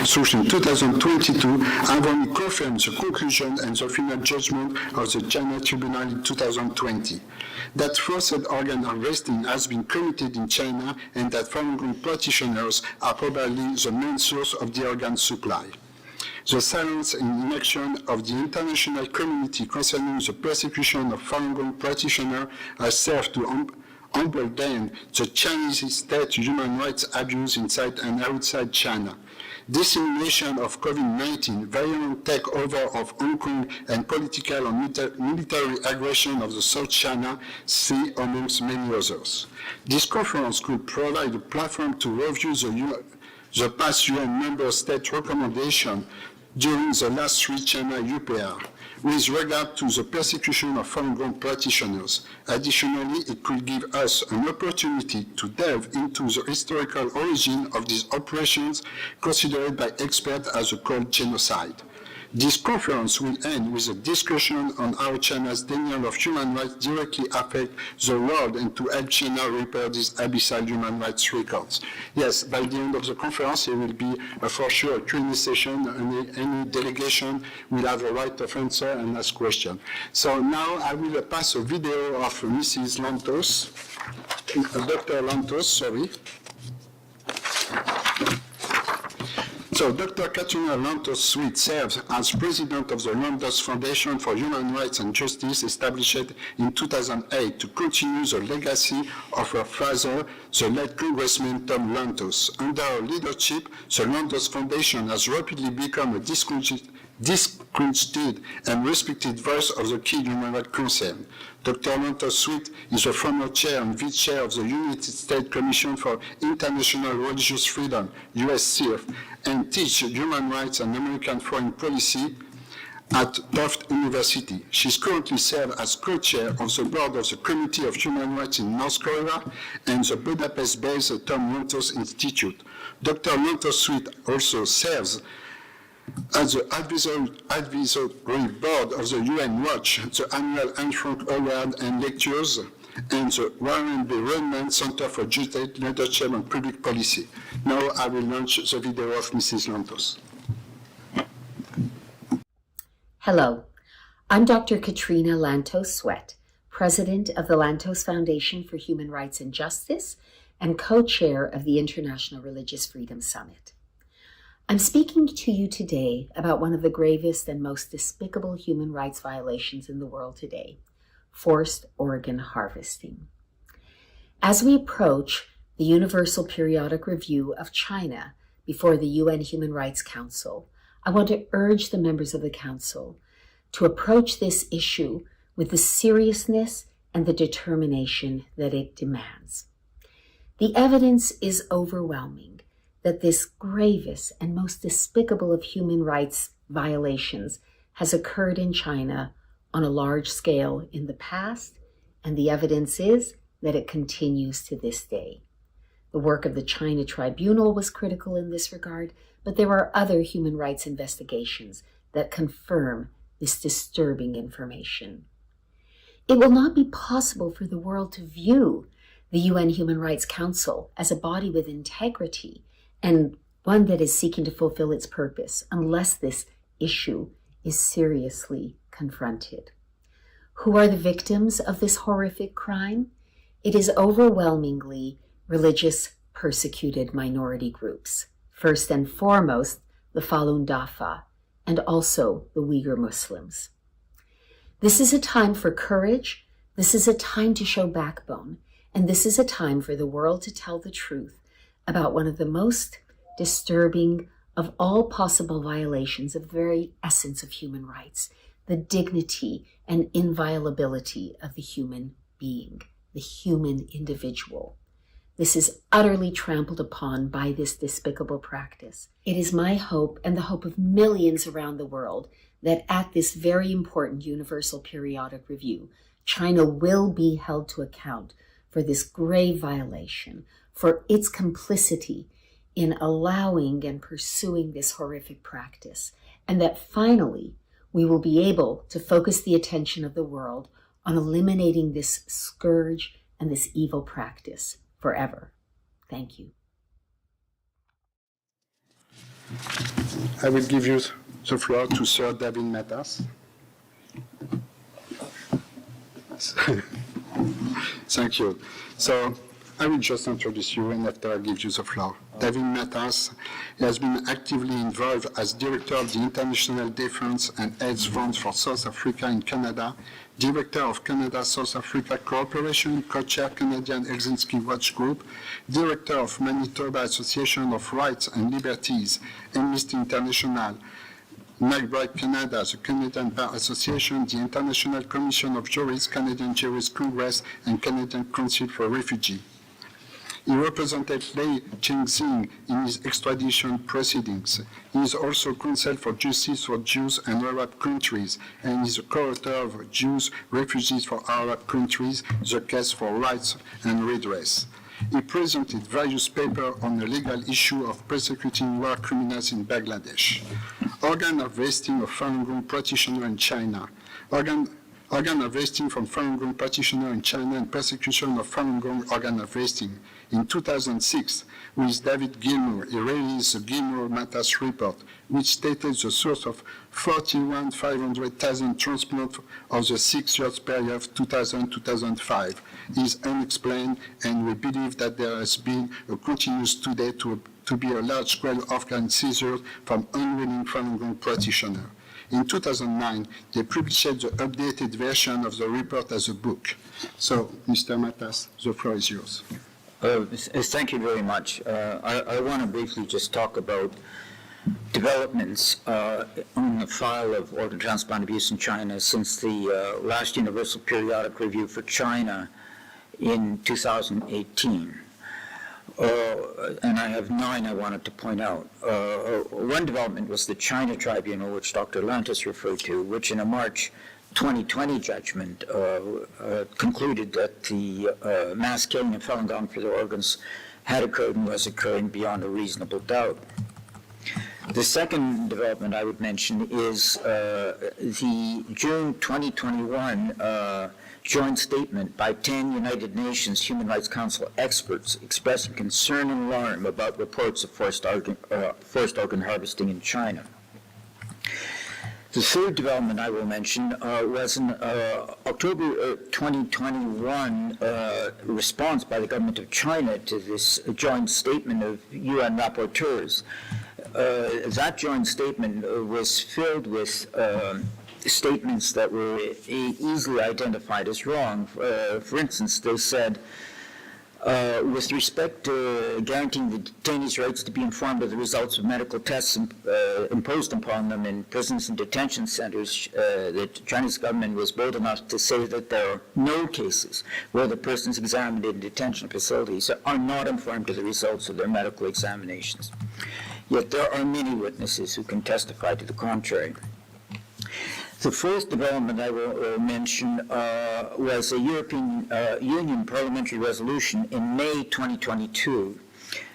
So in 2022, have only confirmed the conclusion and the final judgment of the China Tribunal in 2020. That forced organ harvesting has been committed in China and that Falun Gong practitioners are probably the main source of the organ supply. The silence and inaction of the international community concerning the persecution of Falun Gong practitioners has served to embolden the Chinese state human rights abuse inside and outside China. Dissemination of COVID-19, violent takeover of Hong Kong, and political and military aggression of the South China Sea, amongst many others. This conference could provide a platform to review the past UN member state recommendation during the last three China UPR with regard to the persecution of Falun Gong practitioners. Additionally, it could give us an opportunity to delve into the historical origin of these operations considered by experts as a cold genocide. This conference will end with a discussion on how China's denial of human rights directly affect the world and to help China repair these abyssal human rights records. Yes, by the end of the conference, there will be for sure a Q&A session, and any delegation will have a right of answer and ask questions. So now I will pass a video of Mrs. Lantos, Dr. Lantos, sorry. So Dr. Katrina Lantos-Sweet serves as president of the Lantos Foundation for Human Rights and Justice, established in 2008 to continue the legacy of her father, the late Congressman Tom Lantos. Under her leadership, the Lantos Foundation has rapidly become a discredited and respected voice of the key human rights concern. Dr. Lantos-Sweet is a former chair and vice-chair of the United States Commission for International Religious Freedom, USCF, and teaches human rights and American foreign policy at Tufts University. She's currently serves as co-chair of the board of the Committee of Human Rights in North Korea and the Budapest-based Tom Lantos Institute. Dr. Lantos-Sweet also serves as the advisory board of the UN Watch, the annual Anne Frank Award and lectures, and the Warren B. Redman Center for Justice, Leadership and Public Policy. Now I will launch the video of Mrs. Lantos. Hello, I'm Dr. Katrina Lantos-Sweat, president of the Lantos Foundation for Human Rights and Justice and co-chair of the International Religious Freedom Summit. I'm speaking to you today about one of the gravest and most despicable human rights violations in the world today, forced organ harvesting. As we approach the Universal Periodic Review of China before the UN Human Rights Council, I want to urge the members of the Council to approach this issue with the seriousness and the determination that it demands. The evidence is overwhelming that this gravest and most despicable of human rights violations has occurred in China on a large scale in the past, and the evidence is that it continues to this day. The work of the China Tribunal was critical in this regard, but there are other human rights investigations that confirm this disturbing information. It will not be possible for the world to view the UN Human Rights Council as a body with integrity and one that is seeking to fulfill its purpose unless this issue is seriously confronted. Who are the victims of this horrific crime? It is overwhelmingly religious persecuted minority groups, first and foremost the Falun Dafa, and also the Uyghur Muslims. This is a time for courage, this is a time to show backbone, and this is a time for the world to tell the truth about one of the most disturbing of all possible violations of the very essence of human rights, the dignity and inviolability of the human being, the human individual. This is utterly trampled upon by this despicable practice. It is my hope and the hope of millions around the world that at this very important Universal Periodic Review, China will be held to account for this grave violation, for its complicity in allowing and pursuing this horrific practice, and that finally we will be able to focus the attention of the world on eliminating this scourge and this evil practice forever. Thank you. I will give you the floor to Sir David Matas. Thank you. So I will just introduce you, and after I give you the floor. David Matas has been actively involved as Director of the International Defense and Aids Fund for South Africa in Canada, Director of Canada-South Africa Cooperation, Co-Chair Canadian Helsinki Watch Group, Director of Manitoba Association of Rights and Liberties, Amnesty International, Knight Canada, the Canadian Bar Association, the International Commission of Jurists, Canadian Jurist Congress, and Canadian Council for Refugees. He represented Lei Ching-Xing in his extradition proceedings. He is also counsel for justice for Jews and Arab countries, and is a co-author of Jews, Refugees for Arab Countries, the Case for Rights and Redress. He presented various papers on the legal issue of persecuting war criminals in Bangladesh. Organ harvesting of Falun Gong practitioner in China. Organ harvesting from Falun Gong practitioner in China and persecution of Falun Gong organ harvesting. In 2006, with David Gilmour, he released the Gilmour-Matas report, which stated the source of 41,500 transplants of the 6 years period 2000-2005 is unexplained, and we believe that there has been a continuous today to be a large-scale organ seizure from unwilling Falun Gong practitioners. In 2009, they published the updated version of the report as a book. So, Mr. Matas, the floor is yours. Thank you very much. I want to briefly just talk about developments on the file of organ transplant abuse in China since the last Universal Periodic Review for China in 2018. And I have 9 I wanted to point out. One development was the China Tribunal, which Dr. Lantos referred to, which in a March 2020 judgment concluded that the mass killing of Falun Gong for their organs had occurred and was occurring beyond a reasonable doubt. The second development I would mention is the June 2021 joint statement by 10 United Nations Human Rights Council experts expressing concern and alarm about reports of forced organ harvesting in China. The third development I will mention was an October 2021 response by the government of China to this joint statement of UN rapporteurs. That joint statement was filled with statements that were easily identified as wrong. For instance, they said, with respect to guaranteeing the detainees' rights to be informed of the results of medical tests imposed upon them in prisons and detention centers, the Chinese government was bold enough to say that there are no cases where the persons examined in detention facilities are not informed of the results of their medical examinations. Yet there are many witnesses who can testify to the contrary. The fourth development I will mention was a European Union parliamentary resolution in May 2022.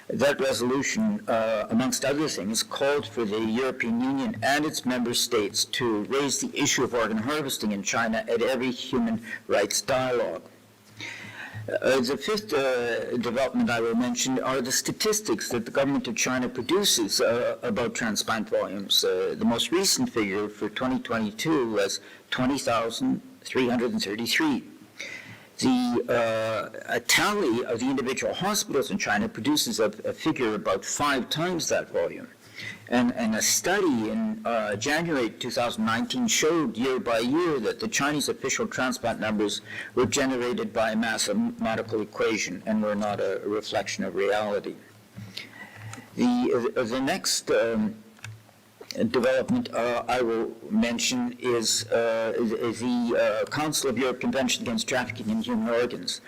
That resolution, amongst other things, called for the European Union and its member states to raise the issue of organ harvesting in China at every human rights dialogue. The fifth development I will mention are the statistics that the government of China produces about transplant volumes. The most recent figure for 2022 was 20,333. A tally of the individual hospitals in China produces a figure about 5 times that volume. And a study in January 2019 showed year by year that the Chinese official transplant numbers were generated by a mathematical equation and were not a reflection of reality. The next development I will mention is the Council of Europe Convention Against Trafficking in Human Organs.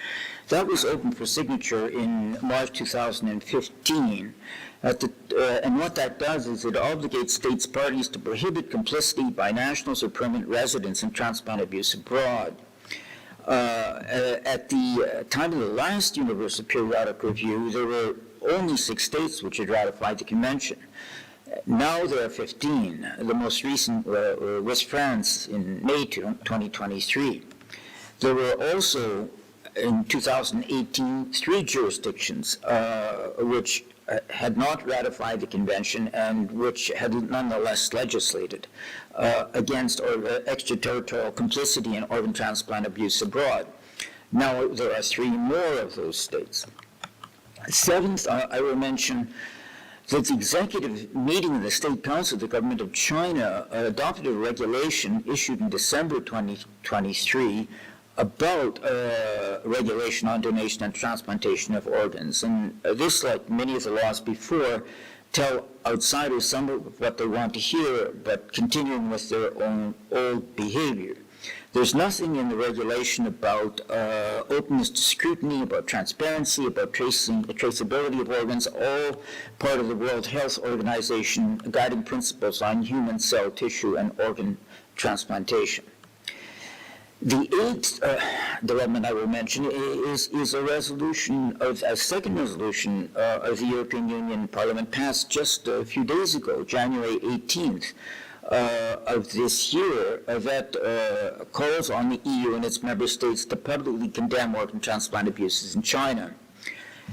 That was open for signature in March 2015. And what that does is it obligates states parties to prohibit complicity by nationals or permanent residents in transplant abuse abroad. At the time of the last Universal Periodic Review, there were only 6 states which had ratified the convention. Now there are 15. The most recent was France in May 2023. There were also in 2018, 3 jurisdictions which had not ratified the convention and which had nonetheless legislated against extraterritorial complicity in organ transplant abuse abroad. Now there are 3 more of those states. Seventh, I will mention that the executive meeting of the State Council of the Government of China adopted a regulation issued in December 2023 about regulation on donation and transplantation of organs. And this, like many of the laws before, tell outsiders some of what they want to hear, but continuing with their own old behavior. There's nothing in the regulation about openness to scrutiny, about transparency, about traceability of organs, all part of the World Health Organization guiding principles on human cell tissue and organ transplantation. The 8th development I will mention is a resolution, a second resolution of the European Union Parliament passed just a few days ago, January 18th. Of this year that calls on the EU and its member states to publicly condemn organ transplant abuses in China.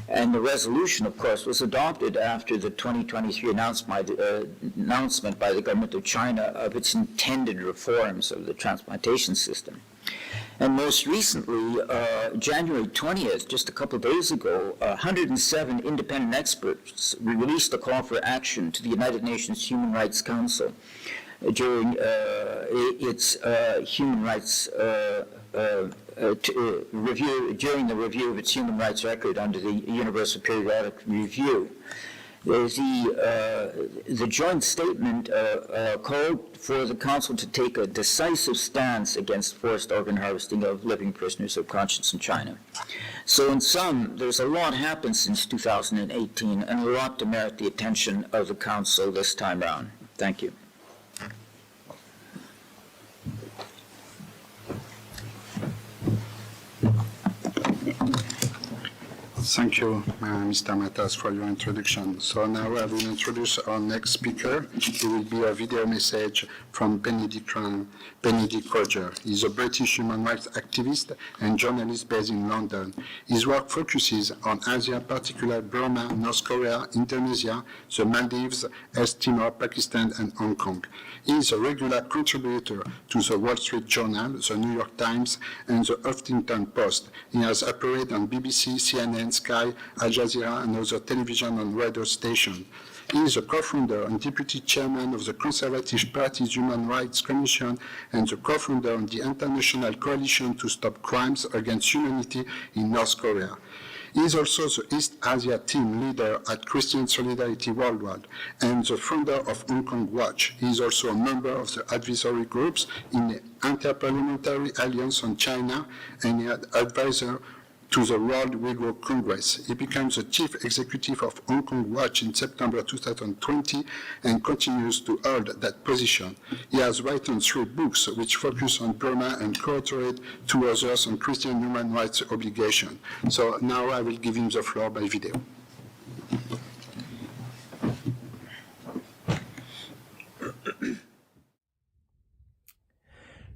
And the resolution, of course, was adopted after the 2023 announcement by the government of China of its intended reforms of the transplantation system. And most recently, January 20th, just a couple of days ago, 107 independent experts released a call for action to the United Nations Human Rights Council during its human rights review, during the review of its human rights record under the Universal Periodic Review. The joint statement called for the Council to take a decisive stance against forced organ harvesting of living prisoners of conscience in China. So in sum, there's a lot happened since 2018 and a lot to merit the attention of the Council this time around. Thank you. Thank you, Mr. Matas, for your introduction. So now I will introduce our next speaker. It will be a video message from Benedict Roger. He's a British human rights activist and journalist based in London. His work focuses on Asia, particularly Burma, North Korea, Indonesia, the Maldives, East Timor, Pakistan, and Hong Kong. He is a regular contributor to the Wall Street Journal, the New York Times, and the Huffington Post. He has appeared on BBC, CNN, Sky, Al Jazeera, and other television and radio stations. He is a co-founder and deputy chairman of the Conservative Party's Human Rights Commission and the co-founder of the International Coalition to Stop Crimes Against Humanity in North Korea. He is also the East Asia team leader at Christian Solidarity Worldwide and the founder of Hong Kong Watch. He is also a member of the advisory groups in the Interparliamentary Alliance on China and an advisor to the World Uyghur Congress. He became the chief executive of Hong Kong Watch in September 2020 and continues to hold that position. He has written 3 books which focus on Burma and co-authored 2 others on Christian human rights obligations. So now I will give him the floor by video.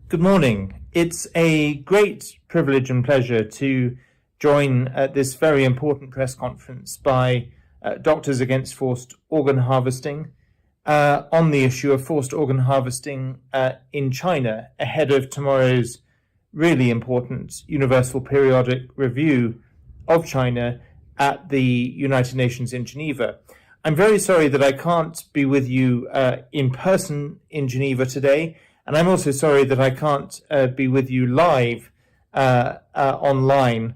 Good morning. It's a great privilege and pleasure to join this very important press conference by Doctors Against Forced Organ Harvesting on the issue of forced organ harvesting in China ahead of tomorrow's really important Universal Periodic Review of China at the United Nations in Geneva. I'm very sorry that I can't be with you in person in Geneva today, and I'm also sorry that I can't be with you live online.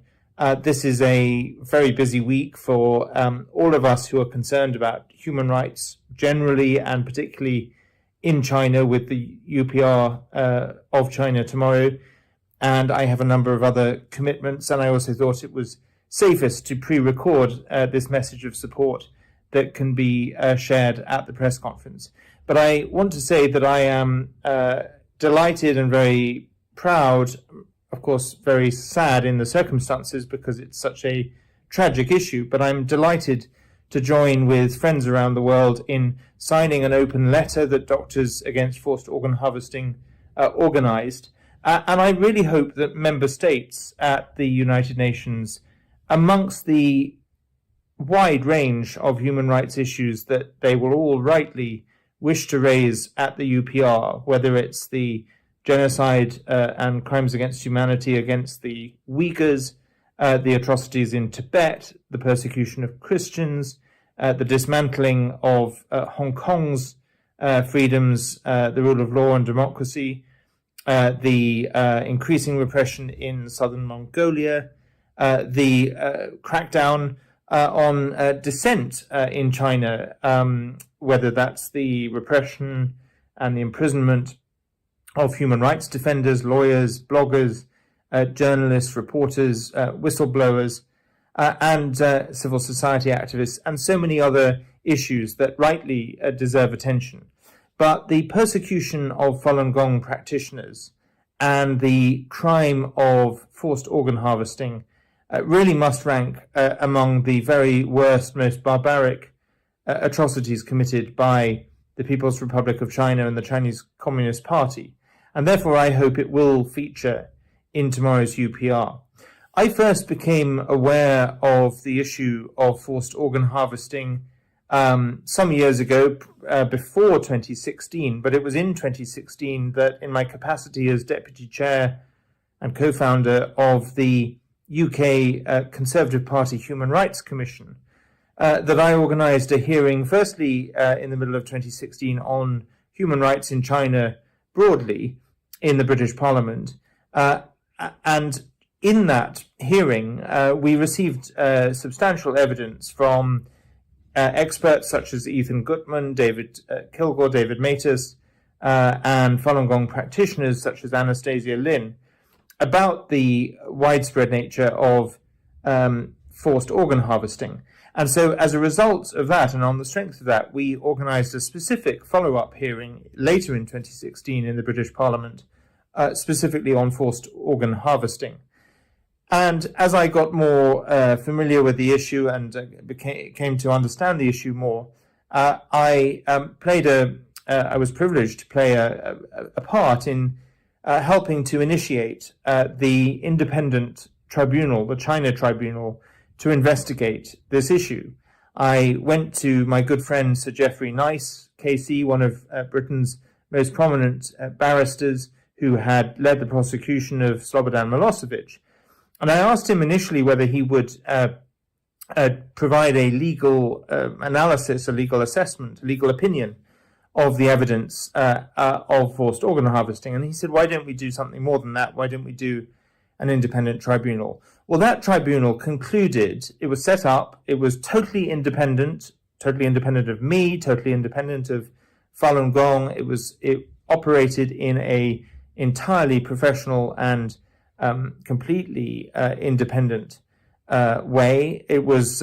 This is a very busy week for all of us who are concerned about human rights generally and particularly in China with the UPR of China tomorrow. And I have a number of other commitments, and I also thought it was safest to pre-record this message of support that can be shared at the press conference. But I want to say that I am delighted and very proud, of course, very sad in the circumstances because it's such a tragic issue, but I'm delighted to join with friends around the world in signing an open letter that Doctors Against Forced Organ Harvesting organized And I really hope that member states at the United Nations, amongst the wide range of human rights issues that they will all rightly wish to raise at the UPR, whether it's the genocide and crimes against humanity against the Uyghurs, the atrocities in Tibet, the persecution of Christians, the dismantling of Hong Kong's freedoms, the rule of law and democracy, the increasing repression in southern Mongolia, the crackdown on dissent in China, whether that's the repression and the imprisonment of human rights defenders, lawyers, bloggers, journalists, reporters, whistleblowers, and civil society activists, and so many other issues that rightly deserve attention. But the persecution of Falun Gong practitioners and the crime of forced organ harvesting really must rank among the very worst, most barbaric atrocities committed by the People's Republic of China and the Chinese Communist Party. And therefore, I hope it will feature in tomorrow's UPR. I first became aware of the issue of forced organ harvesting some years ago, before 2016, but it was in 2016 that, in my capacity as Deputy Chair and co-founder of the UK Conservative Party Human Rights Commission, that I organised a hearing, firstly in the middle of 2016, on human rights in China broadly in the British Parliament. And in that hearing, we received substantial evidence from experts such as Ethan Gutman, David Kilgore, David Matus, and Falun Gong practitioners such as Anastasia Lin about the widespread nature of forced organ harvesting. And so as a result of that, and on the strength of that, we organised a specific follow-up hearing later in 2016 in the British Parliament, specifically on forced organ harvesting. And as I got more familiar with the issue and came to understand the issue more, I was privileged to play a part in helping to initiate the independent tribunal, the China Tribunal, to investigate this issue. I went to my good friend Sir Geoffrey Nice, KC, one of Britain's most prominent barristers who had led the prosecution of Slobodan Milosevic. And I asked him initially whether he would provide a legal analysis, a legal assessment, a legal opinion of the evidence of forced organ harvesting. And he said, why don't we do something more than that? Why don't we do an independent tribunal? Well, that tribunal concluded, it was set up, it was totally independent of me, totally independent of Falun Gong. It operated in a entirely professional and completely independent way. It was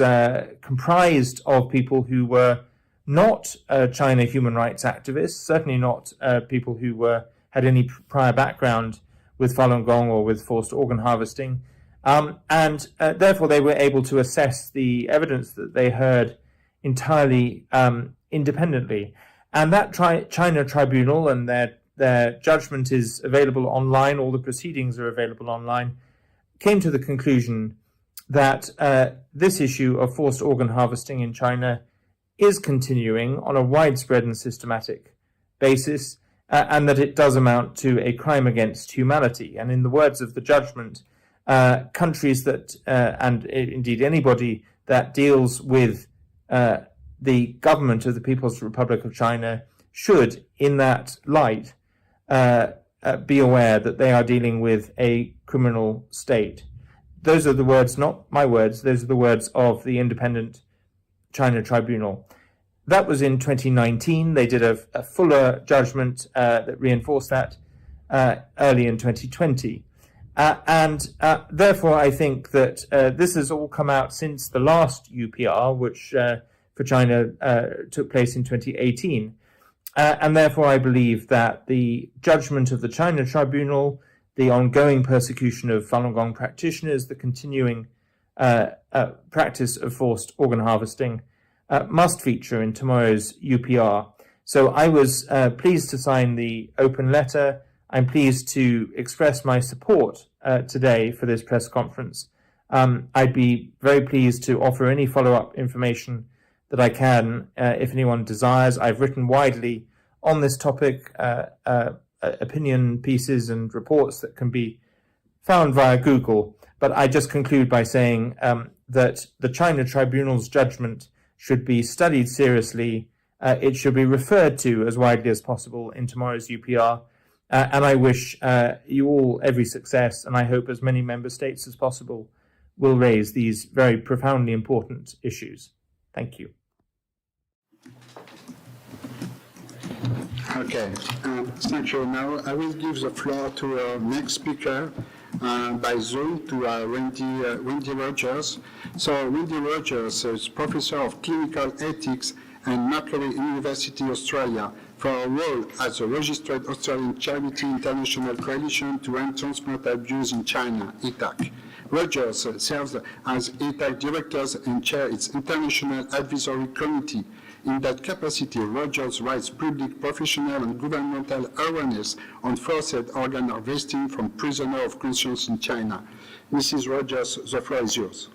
comprised of people who were not China human rights activists, certainly not people who had any prior background with Falun Gong or with forced organ harvesting. And therefore they were able to assess the evidence that they heard entirely independently. And that China Tribunal, and their judgment is available online, all the proceedings are available online, came to the conclusion that this issue of forced organ harvesting in China is continuing on a widespread and systematic basis, and that it does amount to a crime against humanity. And in the words of the judgment, countries that, and indeed anybody that deals with the government of the People's Republic of China should, in that light, be aware that they are dealing with a criminal state. Those are the words, not my words, those are the words of the independent China Tribunal. That was in 2019. They did a fuller judgment that reinforced that early in 2020. And therefore, I think that this has all come out since the last UPR, which for China took place in 2018. And therefore, I believe that the judgment of the China Tribunal, the ongoing persecution of Falun Gong practitioners, the continuing practice of forced organ harvesting must feature in tomorrow's UPR. So I was pleased to sign the open letter. I'm pleased to express my support today for this press conference. I'd be very pleased to offer any follow-up information that I can if anyone desires. I've written widely on this topic, opinion pieces and reports that can be found via Google. But I just conclude by saying that the China Tribunal's judgment should be studied seriously. It should be referred to as widely as possible in tomorrow's UPR. And I wish you all every success, and I hope as many member states as possible will raise these very profoundly important issues. Thank you. Okay, thank you. Now I will give the floor to our next speaker by Zoom, to Wendy Rogers. So Wendy Rogers is Professor of Clinical Ethics at Macquarie University, Australia, for her role as a registered Australian charity International Coalition to End Transplant Abuse in China, ITAC. Rogers serves as ITAC Director and chairs its International Advisory Committee. In that capacity, Rogers writes public, professional, and governmental awareness on forced organ harvesting from prisoners of conscience in China. Mrs. Rogers, the floor is yours.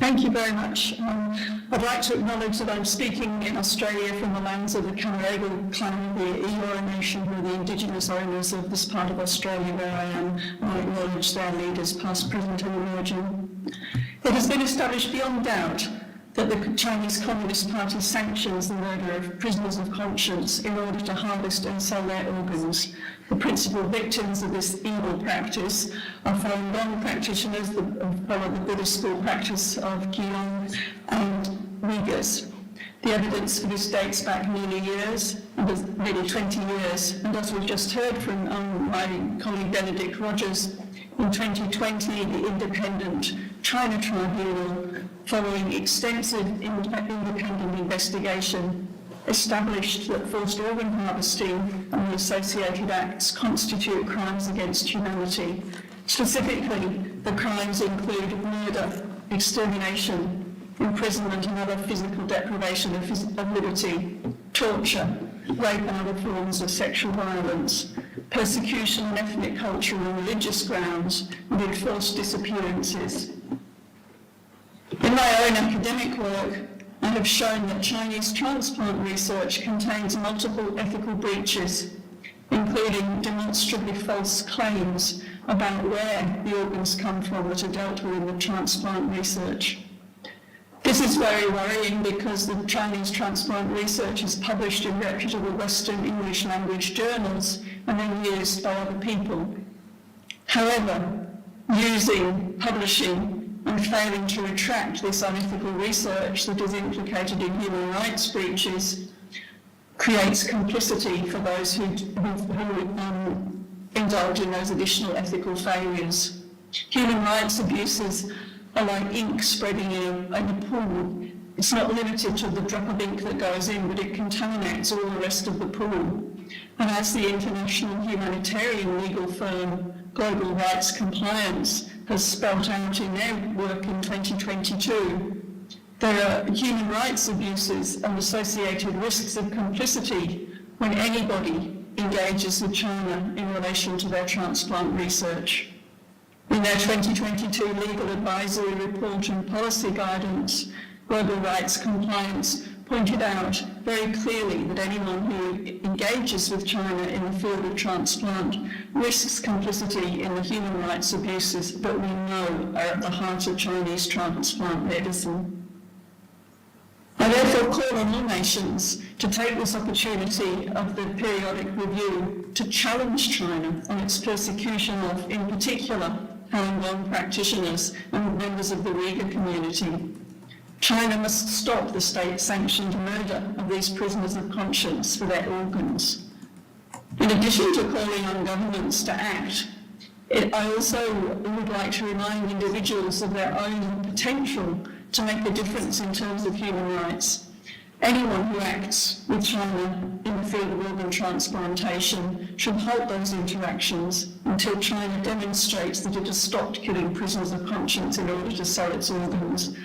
Thank you very much. I'd like to acknowledge that I'm speaking in Australia from the lands of the Camaragal clan, the Eora Nation, who are the indigenous owners of this part of Australia where I am, and I acknowledge their leaders, past, present, and emerging. It has been established beyond doubt that the Chinese Communist Party sanctions the murder of prisoners of conscience in order to harvest and sell their organs. The principal victims of this evil practice are Falun Gong practitioners who follow the Buddhist school practice of Qigong and Uyghurs. The evidence for this dates back nearly 20 years, and as we've just heard from my colleague Benedict Rogers, in 2020, the independent China Tribunal, following extensive independent investigation, established that forced organ harvesting and the associated acts constitute crimes against humanity. Specifically, the crimes include murder, extermination, imprisonment and other physical deprivation of liberty, torture, rape and other forms of sexual violence, persecution on ethnic, cultural and religious grounds, and enforced disappearances. In my own academic work, I have shown that Chinese transplant research contains multiple ethical breaches, including demonstrably false claims about where the organs come from that are dealt with in the transplant research. This is very worrying because the Chinese transplant research is published in reputable Western English language journals and then used by other people. However, using, publishing, and failing to retract this unethical research that is implicated in human rights breaches creates complicity for those who indulge in those additional ethical failures. Human rights abuses are like ink spreading in a pool. It's not limited to the drop of ink that goes in, but it contaminates all the rest of the pool. And as the international humanitarian legal firm Global Rights Compliance has spelt out in their work in 2022, there are human rights abuses and associated risks of complicity when anybody engages with China in relation to their transplant research. In their 2022 legal advisory report and policy guidance, Global Rights Compliance pointed out very clearly that anyone who engages with China in the field of transplant risks complicity in the human rights abuses that we know are at the heart of Chinese transplant medicine. I therefore call on all nations to take this opportunity of the periodic review to challenge China on its persecution of, in particular, Falun Gong practitioners and members of the Uyghur community. China must stop the state-sanctioned murder of these prisoners of conscience for their organs. In addition to calling on governments to act, I also would like to remind individuals of their own potential to make a difference in terms of human rights. Anyone who acts with China in the field of organ transplantation should halt those interactions until China demonstrates that it has stopped killing prisoners of conscience in order to sell its organs.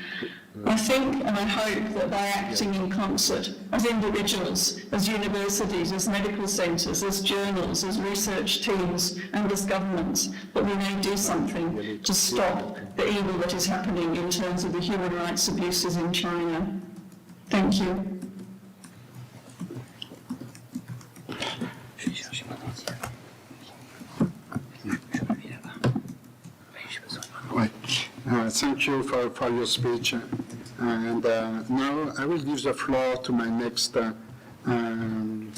I think and I hope that by acting in concert as individuals, as universities, as medical centres, as journals, as research teams and as governments, that we may do something to stop the evil that is happening in terms of the human rights abuses in China. Thank you. Thank you for your speech. And now I will give the floor to my next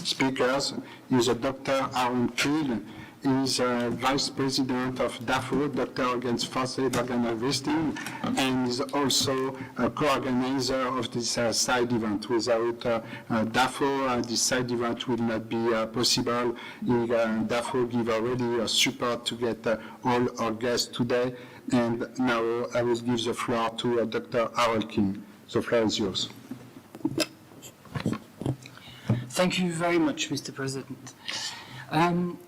speakers. He's Dr. Aaron Keel. He's Vice President of DAFO, Doctor Against Forced Organ Harvesting, and is also a co-organizer of this side event. Without DAFO, this side event will not be possible. DAFO give already support to get all our guests today. And now I will give the floor to Dr. Harold King. The floor is yours. Thank you very much, Mr. President.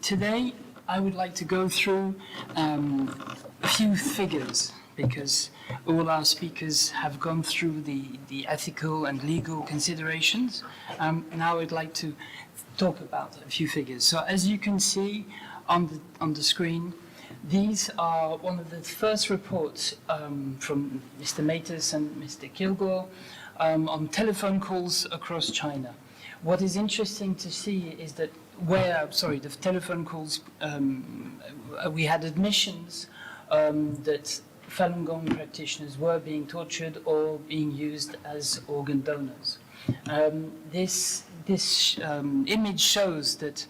Today, I would like to go through a few figures because all our speakers have gone through the ethical and legal considerations. And I would like to talk about a few figures. So as you can see on the screen, these are one of the first reports from Mr. Matus and Mr. Kilgore on telephone calls across China. What is interesting to see is that the telephone calls, we had admissions that Falun Gong practitioners were being tortured or being used as organ donors. This image shows that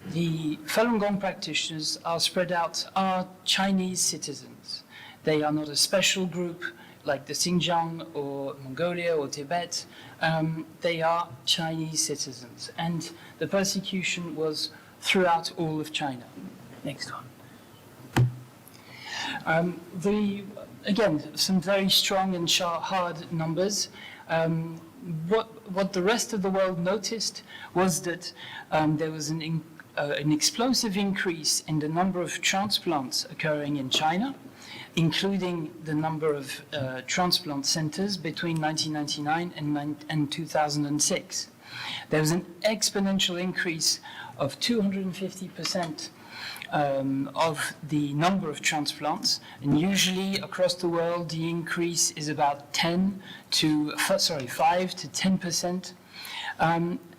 the Falun Gong practitioners are spread out, are Chinese citizens. They are not a special group like the Xinjiang or Mongolia or Tibet. They are Chinese citizens. And the persecution was throughout all of China. Next one. Again, some very strong and hard numbers. What the rest of the world noticed was that there was an explosive increase in the number of transplants occurring in China, including the number of transplant centers between 1999 and 2006. There was an exponential increase of 250% of the number of transplants, and usually across the world the increase is about 5 to 10%.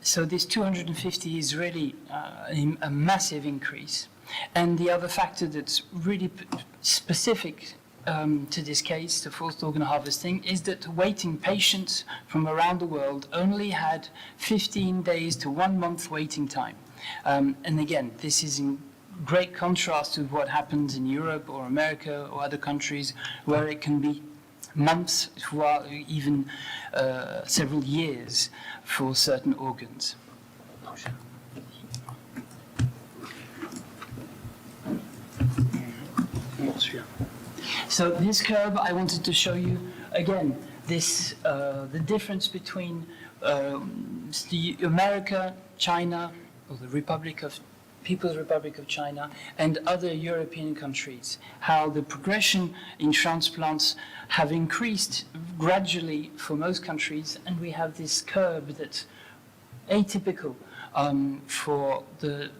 So this 250 is really a massive increase. And the other factor that's really specific to this case, to forced organ harvesting, is that waiting patients from around the world only had 15 days to 1 month waiting time. And again, this is in great contrast to what happens in Europe or America or other countries where it can be months or even several years for certain organs. So this curve, I wanted to show you again the difference between America, China, or the People's Republic of China, and other European countries. How the progression in transplants have increased gradually for most countries, and we have this curve that's atypical for the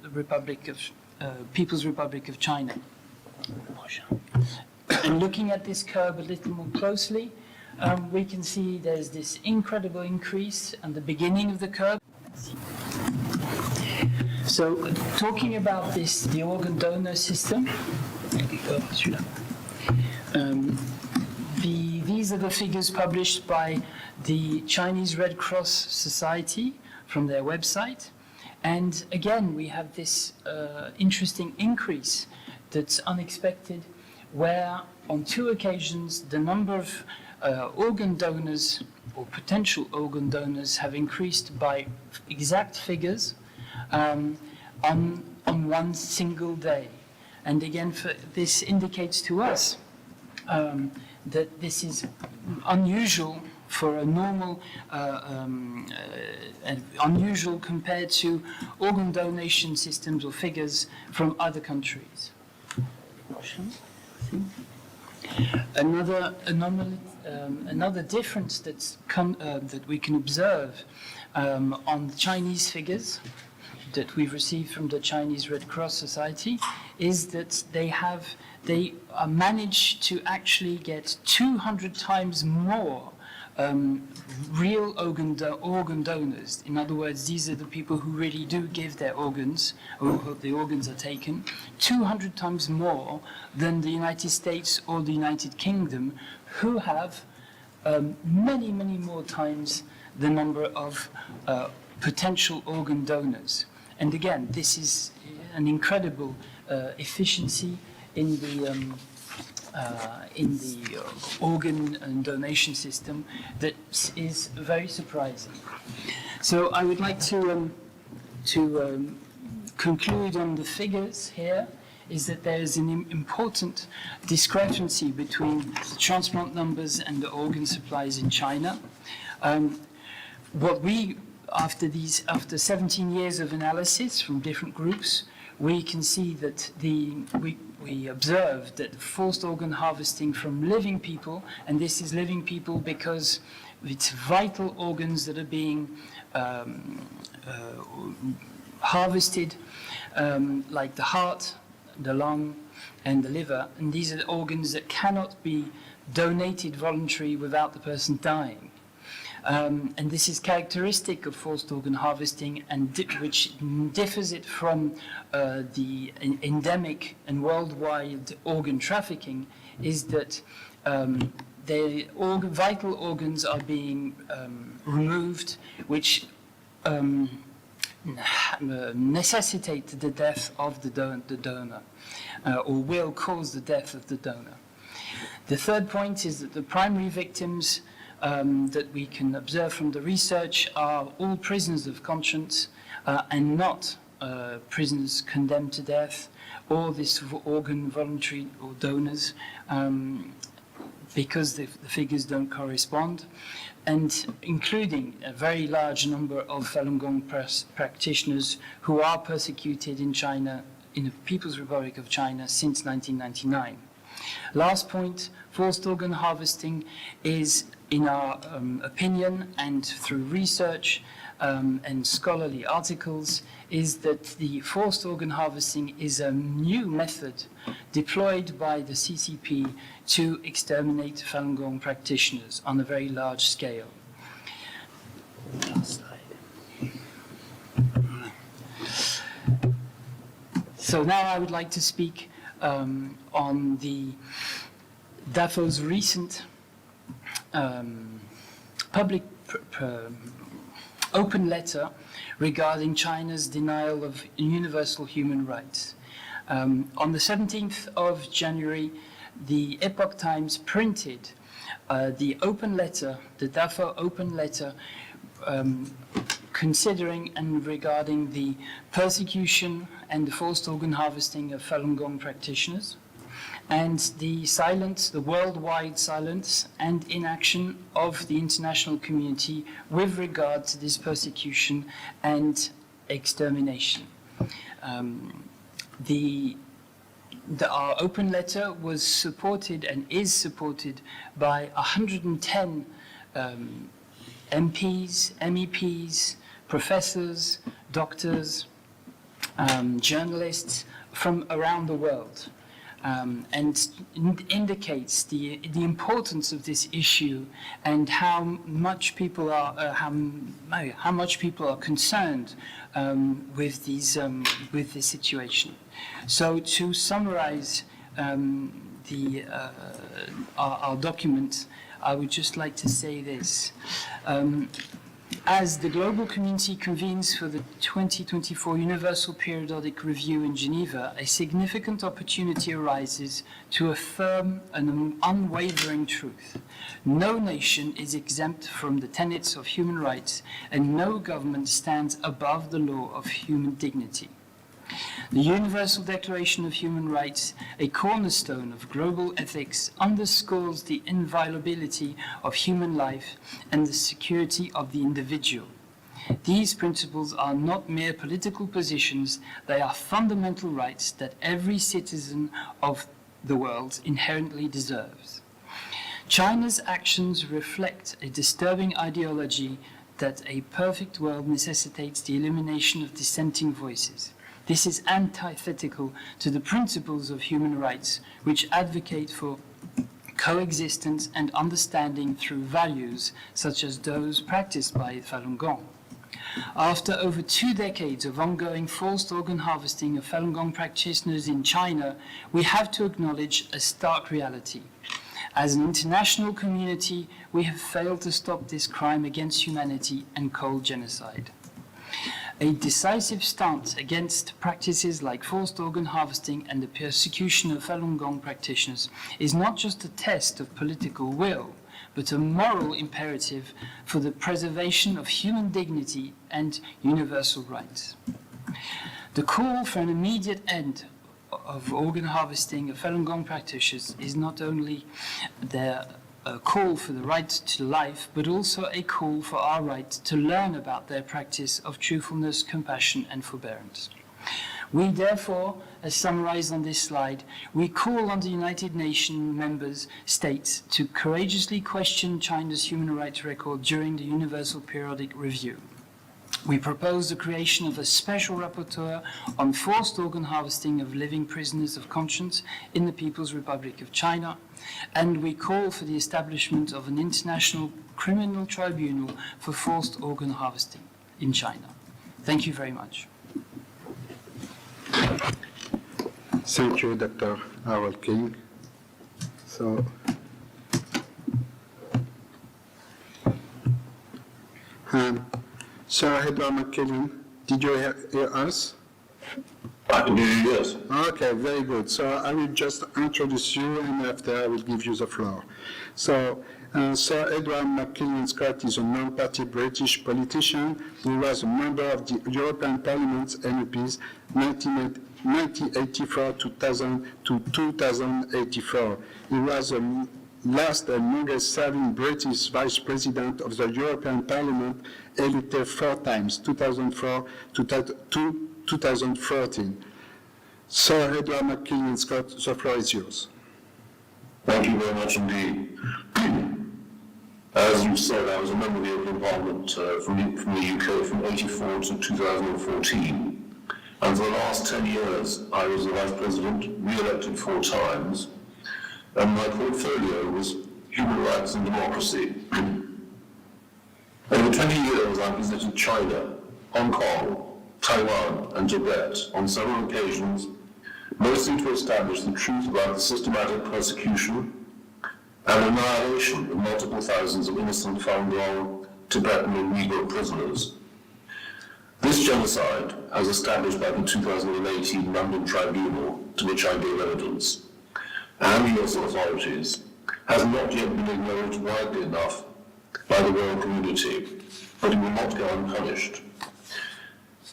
People's Republic of China. And looking at this curve a little more closely, we can see there's this incredible increase at the beginning of the curve. So, talking about the organ donor system, these are the figures published by the Chinese Red Cross Society from their website. And again, we have this interesting increase that's unexpected, where on 2 occasions the number of organ donors or potential organ donors have increased by exact figures on 1 single day. And again, this indicates to us that this is unusual for a normal, unusual compared to organ donation systems or figures from other countries. Another difference that we can observe on the Chinese figures that we've received from the Chinese Red Cross Society is that they managed to actually get 200 times more real organ donors. In other words, these are the people who really do give their organs, or the organs are taken, 200 times more than the United States or the United Kingdom, who have many, many more times the number of potential organ donors. And again, this is an incredible efficiency in the organ and donation system that is very surprising. So I would like to conclude on the figures here, is that there is an important discrepancy between the transplant numbers and the organ supplies in China. After 17 years of analysis from different groups, we can see that we observed that forced organ harvesting from living people, and this is living people because it's vital organs that are being harvested, like the heart, the lung, and the liver, and these are organs that cannot be donated voluntarily without the person dying. And this is characteristic of forced organ harvesting, and which differs it from the endemic and worldwide organ trafficking, is that vital organs are being removed, which necessitate the death of the donor, or will cause the death of the donor. The third point is that the primary victims that we can observe from the research are all prisoners of conscience and not prisoners condemned to death or this organ voluntary or donors, because the figures don't correspond, and including a very large number of Falun Gong practitioners who are persecuted in China, in the People's Republic of China, since 1999. Last point, forced organ harvesting is, in our opinion, and through research and scholarly articles, is that the forced organ harvesting is a new method deployed by the CCP to exterminate Falun Gong practitioners on a very large scale. Last slide. So now I would like to speak on the DAFO's recent public open letter regarding China's denial of universal human rights. On the 17th of January, the Epoch Times printed the open letter, the DAFO open letter, considering and regarding the persecution and the forced organ harvesting of Falun Gong practitioners, and the silence, the worldwide silence and inaction of the international community with regard to this persecution and extermination. Our open letter was supported and is supported by 110 MPs, MEPs, professors, doctors, journalists from around the world. And indicates the importance of this issue and how much people are concerned with this situation. So to summarize our document, I would just like to say this. As the global community convenes for the 2024 Universal Periodic Review in Geneva, a significant opportunity arises to affirm an unwavering truth. No nation is exempt from the tenets of human rights, and no government stands above the law of human dignity. The Universal Declaration of Human Rights, a cornerstone of global ethics, underscores the inviolability of human life and the security of the individual. These principles are not mere political positions, they are fundamental rights that every citizen of the world inherently deserves. China's actions reflect a disturbing ideology that a perfect world necessitates the elimination of dissenting voices. This is antithetical to the principles of human rights, which advocate for coexistence and understanding through values such as those practiced by Falun Gong. After over 2 decades of ongoing forced organ harvesting of Falun Gong practitioners in China, we have to acknowledge a stark reality. As an international community, we have failed to stop this crime against humanity and cold genocide. A decisive stance against practices like forced organ harvesting and the persecution of Falun Gong practitioners is not just a test of political will, but a moral imperative for the preservation of human dignity and universal rights. The call for an immediate end of organ harvesting of Falun Gong practitioners is not only a call for the right to life, but also a call for our right to learn about their practice of truthfulness, compassion, and forbearance. We therefore, as summarized on this slide, we call on the United Nations members states to courageously question China's human rights record during the Universal Periodic Review. We propose the creation of a special rapporteur on forced organ harvesting of living prisoners of conscience in the People's Republic of China, and we call for the establishment of an international criminal tribunal for forced organ harvesting in China. Thank you very much. Thank you, Dr. Harold King. So, Sir Edward McKellen, did you hear us? I can hear you, yes. Okay, very good. So I will just introduce you, and after I will give you the floor. So, Sir Edward McKellen Scott is a non-party British politician. He was a member of the European Parliament's MEPs 1984 to 2084. He was the last and longest serving British Vice President of the European Parliament, elected 4 times, 2004 to 2014. Sir Edward McKellen Scott, the floor is yours. Thank you very much indeed. As you said, I was a member of the European Parliament from the UK from 1984 to 2014. And for the last 10 years, I was the Vice President, re-elected 4 times, and my portfolio was human rights and democracy. Over 20 years, I visited China, Hong Kong, Taiwan, and Tibet on several occasions, mostly to establish the truth about the systematic persecution and annihilation of multiple thousands of innocent Falun Gong, Tibetan, and Uyghur prisoners. This genocide, as established by the 2018 London Tribunal, to which I gave evidence, and US authorities, has not yet been acknowledged widely enough by the world community, but it will not go unpunished.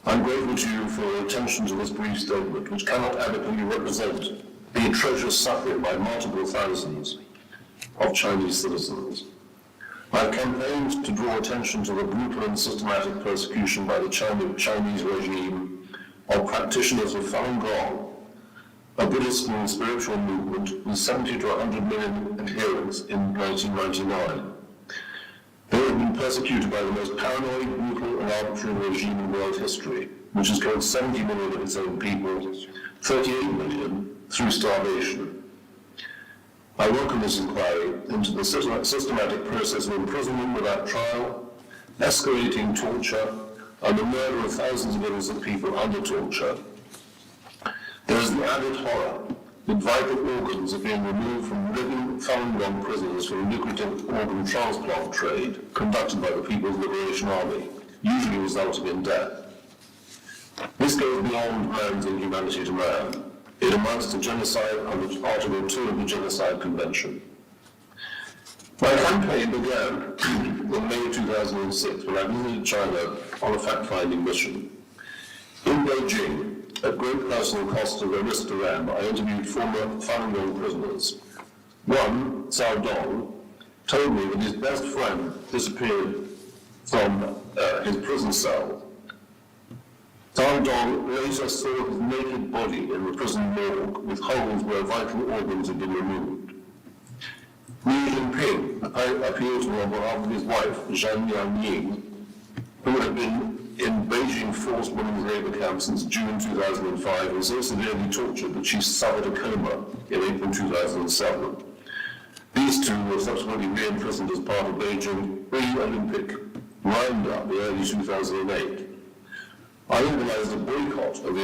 I'm grateful to you for your attention to this brief statement, which cannot adequately represent the atrocious suffering by multiple thousands of Chinese citizens. I've campaigned to draw attention to the brutal and systematic persecution by the Chinese regime of practitioners of Falun Gong, a Buddhist and spiritual movement with 70 to 100 million adherents in 1999. They have been persecuted by the most paranoid, brutal, and arbitrary regime in world history, which has killed 70 million of its own people, 38 million through starvation. I welcome this inquiry into the systematic process of imprisonment without trial, escalating torture, and the murder of thousands of innocent people under torture. There is the added horror that vital organs are being removed from living Falun Gong prisoners for the lucrative organ transplant trade conducted by the People's Liberation Army, usually resulting in death. This goes beyond man's inhumanity to man. It amounts to genocide under Article 2 of the Genocide Convention. My campaign began in May 2006 when I visited China on a fact-finding mission. In Beijing, at great personal cost to their risk to them, I interviewed former Falun Gong prisoners. One, Cao Dong, told me that his best friend disappeared from his prison cell. Falun Gong later saw his naked body in the prison morgue with holes where vital organs had been removed. Xi Jinping appealed to him on behalf of his wife, Zhang Yangying, who had been in Beijing forced women's labor camp since June 2005 and so severely tortured that she suffered a coma in April 2007. These two were subsequently re-imprisoned as part of Beijing pre-Olympic roundup in early 2008. I organized a boycott of the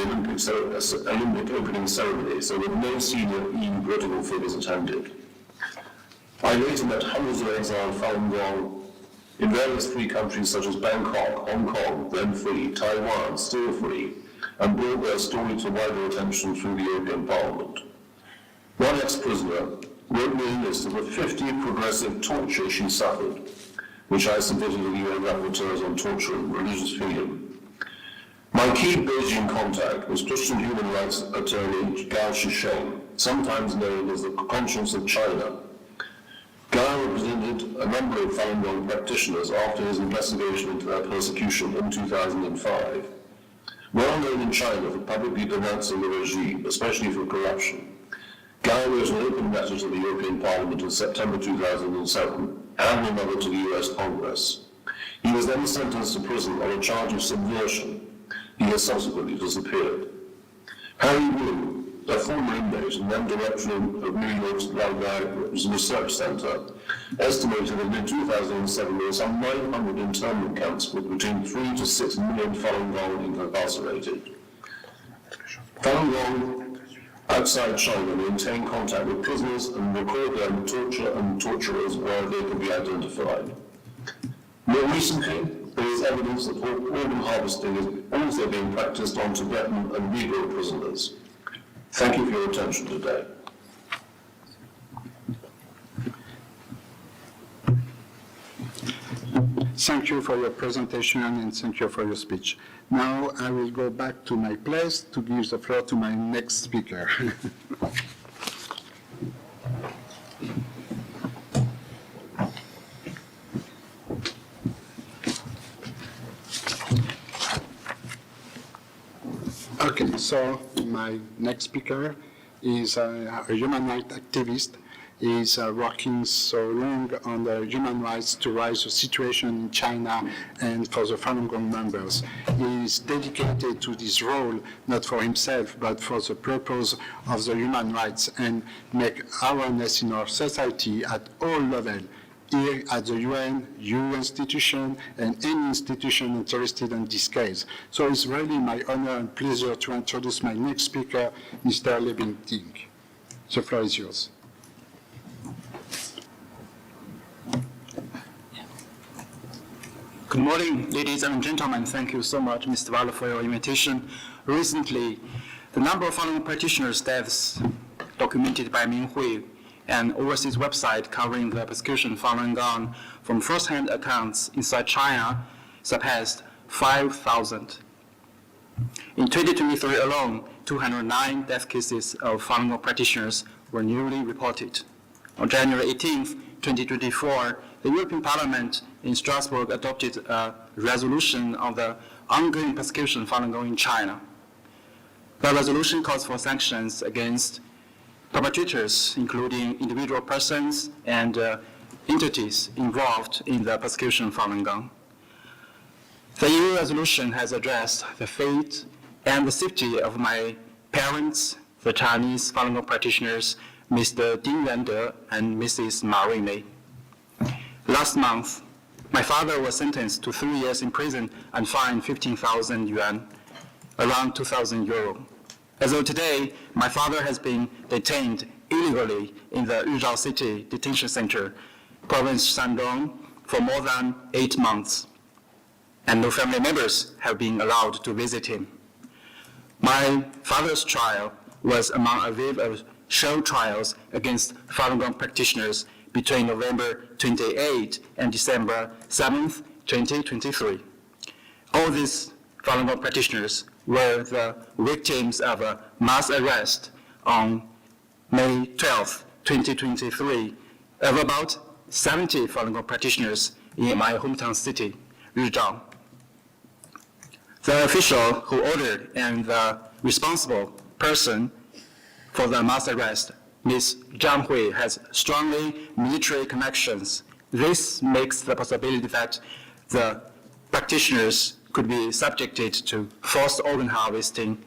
Olympic opening ceremony so that no senior EU political figures attended. I later met hundreds of exiled Falun Gong in various free countries such as Bangkok, Hong Kong, then free, Taiwan, still free, and brought their story to wider attention through the European Parliament. One ex-prisoner wrote me a list of the 50 progressive torture she suffered, which I submitted to the UN rapporteurs on torture and religious freedom. My key Beijing contact was Christian human rights attorney Gao Shisheng, sometimes known as the conscience of China. Gao represented a number of Falun Gong practitioners after his investigation into their persecution in 2005. Well known in China for publicly denouncing the regime, especially for corruption, Gao wrote an open letter to the European Parliament in September 2007 and another to the US Congress. He was then sentenced to prison on a charge of subversion. He has subsequently disappeared. Harry Wu, a former inmate and then director of New York's Lao Research Center, estimated that in 2007 there were some 900 internment camps with between 3 to 6 million Falun Gong incarcerated. Falun Gong outside China maintain contact with prisoners and record their torture and torturers where they can be identified. More recently, there is evidence that organ harvesting is also being practiced on Tibetan and Uyghur prisoners. Thank you for your attention today. Thank you for your presentation and thank you for your speech. Now I will go back to my place to give the floor to my next speaker. Okay, so my next speaker is a human rights activist. He is working so long on the human rights to raise the situation in China and for the Falun Gong members. He is dedicated to this role, not for himself, but for the purpose of the human rights and make awareness in our society at all levels, here at the UN, EU institution, and any institution interested in this case. So it's really my honor and pleasure to introduce my next speaker, Mr. Lebing Ting. The floor is yours. Good morning, ladies and gentlemen. Thank you so much, Mr. Waller, for your invitation. Recently, the number of Falun practitioners' deaths documented by Minghui, an overseas website covering the persecution of Falun Gong from first-hand accounts inside China, surpassed 5,000. In 2023 alone, 209 death cases of Falun Gong practitioners were newly reported. On January 18, 2024, the European Parliament in Strasbourg adopted a resolution on the ongoing persecution of Falun Gong in China. The resolution calls for sanctions against perpetrators, including individual persons and entities involved in the persecution of Falun Gong. The EU resolution has addressed the fate and the safety of my parents, the Chinese Falun Gong practitioners, Mr. Ding Yuande and Mrs. Ma Ruimei. Last month, my father was sentenced to 3 years in prison and fined 15,000 yuan, around 2,000 euro. As of today, my father has been detained illegally in the Yuzhou City Detention Center, province Shandong, for more than 8 months, and no family members have been allowed to visit him. My father's trial was among a wave of show trials against Falun Gong practitioners between November 28 and December 7, 2023. All these Falun Gong practitioners were the victims of a mass arrest on May 12, 2023, of about 70 Falun Gong practitioners in my hometown city, Rizhao. The official who ordered and the responsible person for the mass arrest, Ms. Zhang Hui, has strongly military connections. This makes the possibility that the practitioners could be subjected to forced organ harvesting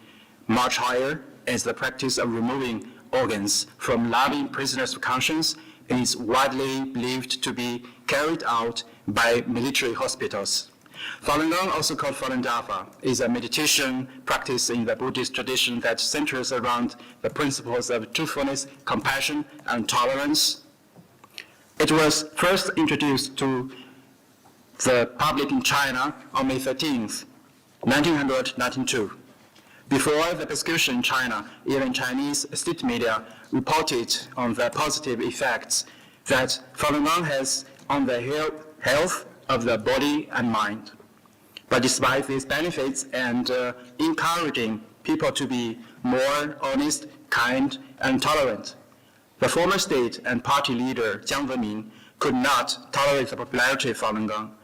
much higher, as the practice of removing organs from living prisoners of conscience is widely believed to be carried out by military hospitals. Falun Gong, also called Falun Dafa, is a meditation practice in the Buddhist tradition that centers around the principles of truthfulness, compassion, and tolerance. It was first introduced to the public in China on May 13, 1992. Before the persecution in China, even Chinese state media reported on the positive effects that Falun Gong has on the health of the body and mind. But despite these benefits and encouraging people to be more honest, kind, and tolerant, the former state and party leader Jiang Zemin could not tolerate the popularity of Falun Gong.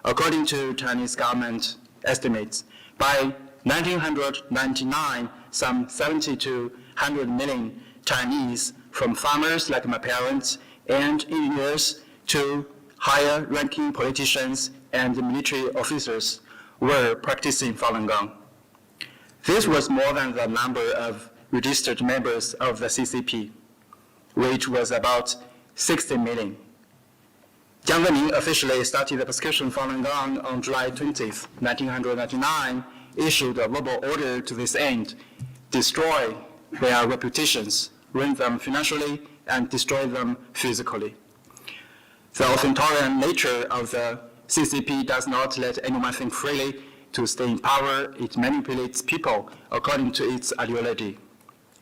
According to Chinese government estimates, by 1999, some 70 to 100 million Chinese, from farmers like my parents and engineers to higher-ranking politicians and military officers, were practicing Falun Gong. This was more than the number of registered members of the CCP, which was about 60 million. Jiang Zemin officially started the persecution of Falun Gong on July 20, 1999, issued a verbal order to this end: destroy their reputations, ruin them financially, and destroy them physically. The authoritarian nature of the CCP does not let anyone think freely. To stay in power, it manipulates people according to its ideology.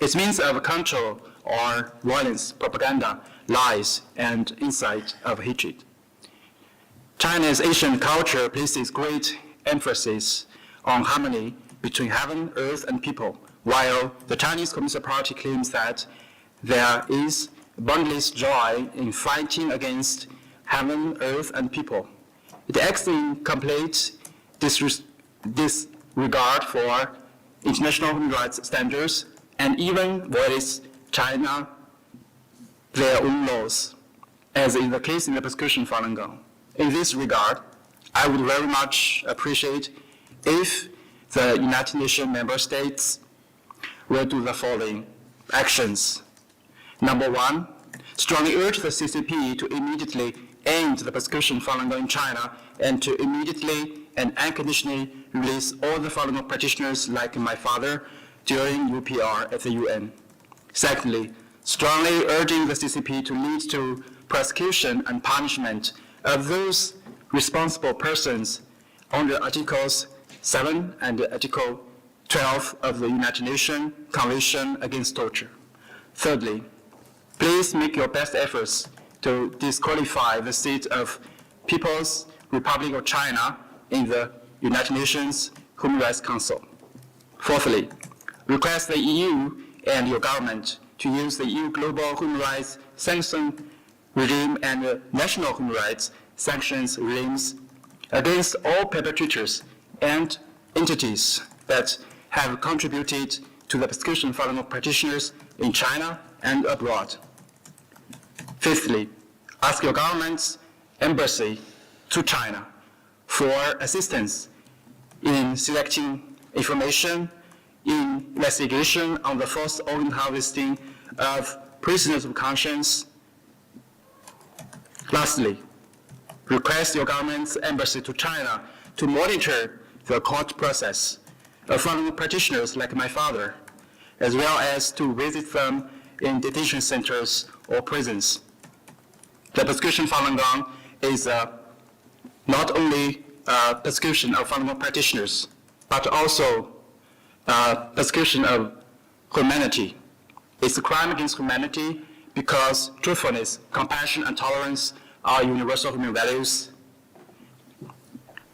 Its means of control are violence, propaganda, lies, and incite of hatred. China's Asian culture places great emphasis on harmony between heaven, earth, and people, while the Chinese Communist Party claims that there is boundless joy in fighting against heaven, earth, and people. It acts in complete disregard for international human rights standards and even violates China their own laws, as in the case in the persecution of Falun Gong. In this regard, I would very much appreciate if the United Nations member states will do the following actions. Number one, strongly urge the CCP to immediately end the persecution of Falun Gong in China and to immediately and unconditionally release all the Falun Gong practitioners like my father during UPR at the UN. Secondly, strongly urging the CCP to lead to prosecution and punishment of those responsible persons under Articles 7 and Article 12 of the United Nations Convention Against Torture. Thirdly, please make your best efforts to disqualify the seat of People's Republic of China in the United Nations Human Rights Council. Fourthly, request the EU and your government to use the EU Global Human Rights Sanction Regime and national human rights sanctions regimes against all perpetrators and entities that have contributed to the persecution of Falun Gong practitioners in China and abroad. Fifthly, ask your government's embassy to China for assistance in selecting information in investigation on the forced organ harvesting of prisoners of conscience. Lastly, request your government's embassy to China to monitor the court process of Falun Gong practitioners like my father, as well as to visit them in detention centers or prisons. The persecution of Falun Gong is not only persecution of Falun Gong practitioners, but also persecution of humanity. It's a crime against humanity because truthfulness, compassion, and tolerance are universal human values.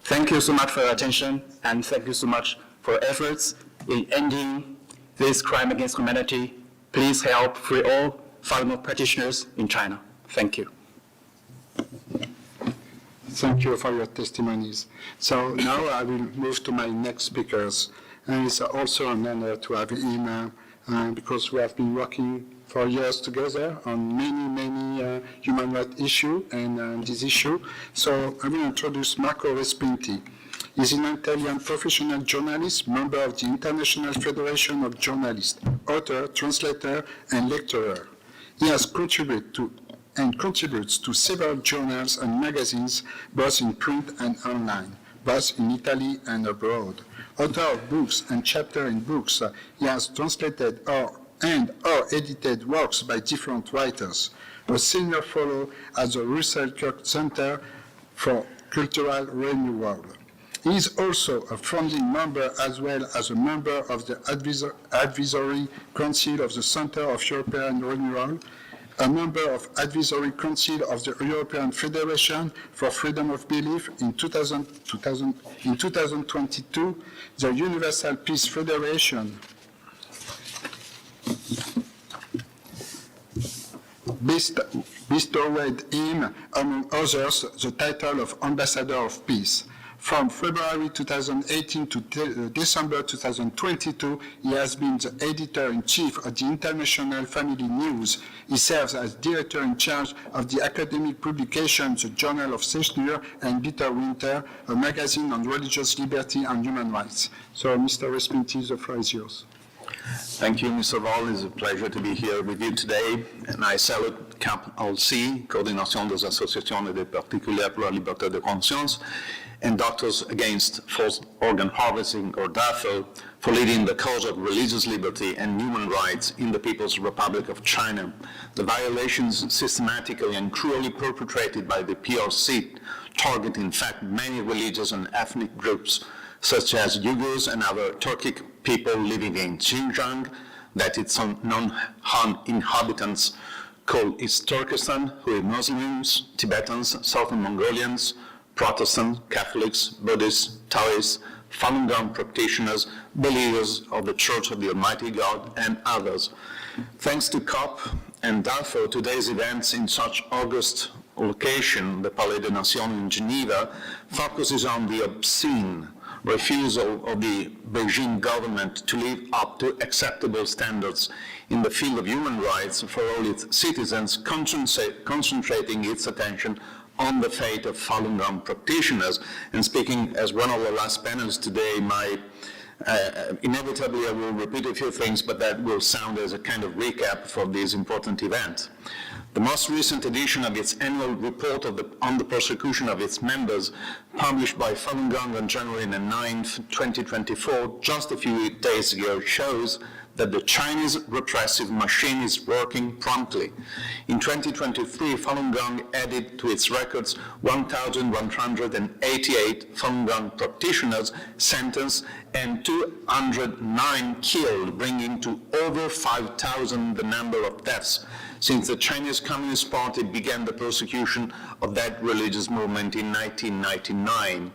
Thank you so much for your attention, and thank you so much for efforts in ending this crime against humanity. Please help free all Falun Gong practitioners in China. Thank you. Thank you for your testimonies. So now I will move to my next speakers. And it's also an honor to have him because we have been working for years together on many human rights issues and this issue. So I will introduce Marco Respinti. He's an Italian professional journalist, member of the International Federation of Journalists, author, translator, and lecturer. He has contributed to and contributes to several journals and magazines, both in print and online, both in Italy and abroad. Author of books and chapter in books, he has translated or edited works by different writers. A senior fellow at the Russell Kirk Center for Cultural Renewal. He is also a founding member as well as a member of the Advisory Council of the Center of European Renewal, a member of Advisory Council of the European Federation for Freedom of Belief in 2022, the Universal Peace Federation bestowed him, among others, the title of Ambassador of Peace. From February 2018 to December 2022, he has been the editor-in-chief of the International Family News. He serves as director-in-charge of the academic publication, the Journal of Sechnur and Bitter Winter, a magazine on religious liberty and human rights. So, Mr. Respinti, the floor is yours. Thank you, Mr. Wall. It's a pleasure to be here with you today. And I salute CAP-LC, Coordination des Associations et des Particuliers pour la Liberté de Conscience, and Doctors Against Forced Organ Harvesting, or DAFO, for leading the cause of religious liberty and human rights in the People's Republic of China. The violations systematically and cruelly perpetrated by the PRC target, in fact, many religious and ethnic groups, such as Uyghurs and other Turkic people living in Xinjiang, that its non-Han inhabitants call East Turkestan, who are Muslims, Tibetans, Southern Mongolians, Protestants, Catholics, Buddhists, Taoists, Falun Gong practitioners, believers of the Church of the Almighty God, and others. Thanks to COP and DAFO, today's events in such august location, the Palais des Nations in Geneva, focuses on the obscene refusal of the Beijing government to live up to acceptable standards in the field of human rights for all its citizens, concentrating its attention on the fate of Falun Gong practitioners. And speaking as one of the last panelists today, inevitably I will repeat a few things, but that will sound as a kind of recap for this important event. The most recent edition of its annual report on the persecution of its members, published by Falun Gong on January 9, 2024, just a few days ago, shows that the Chinese repressive machine is working promptly. In 2023, Falun Gong added to its records 1,188 Falun Gong practitioners sentenced and 209 killed, bringing to over 5,000 the number of deaths since the Chinese Communist Party began the persecution of that religious movement in 1999.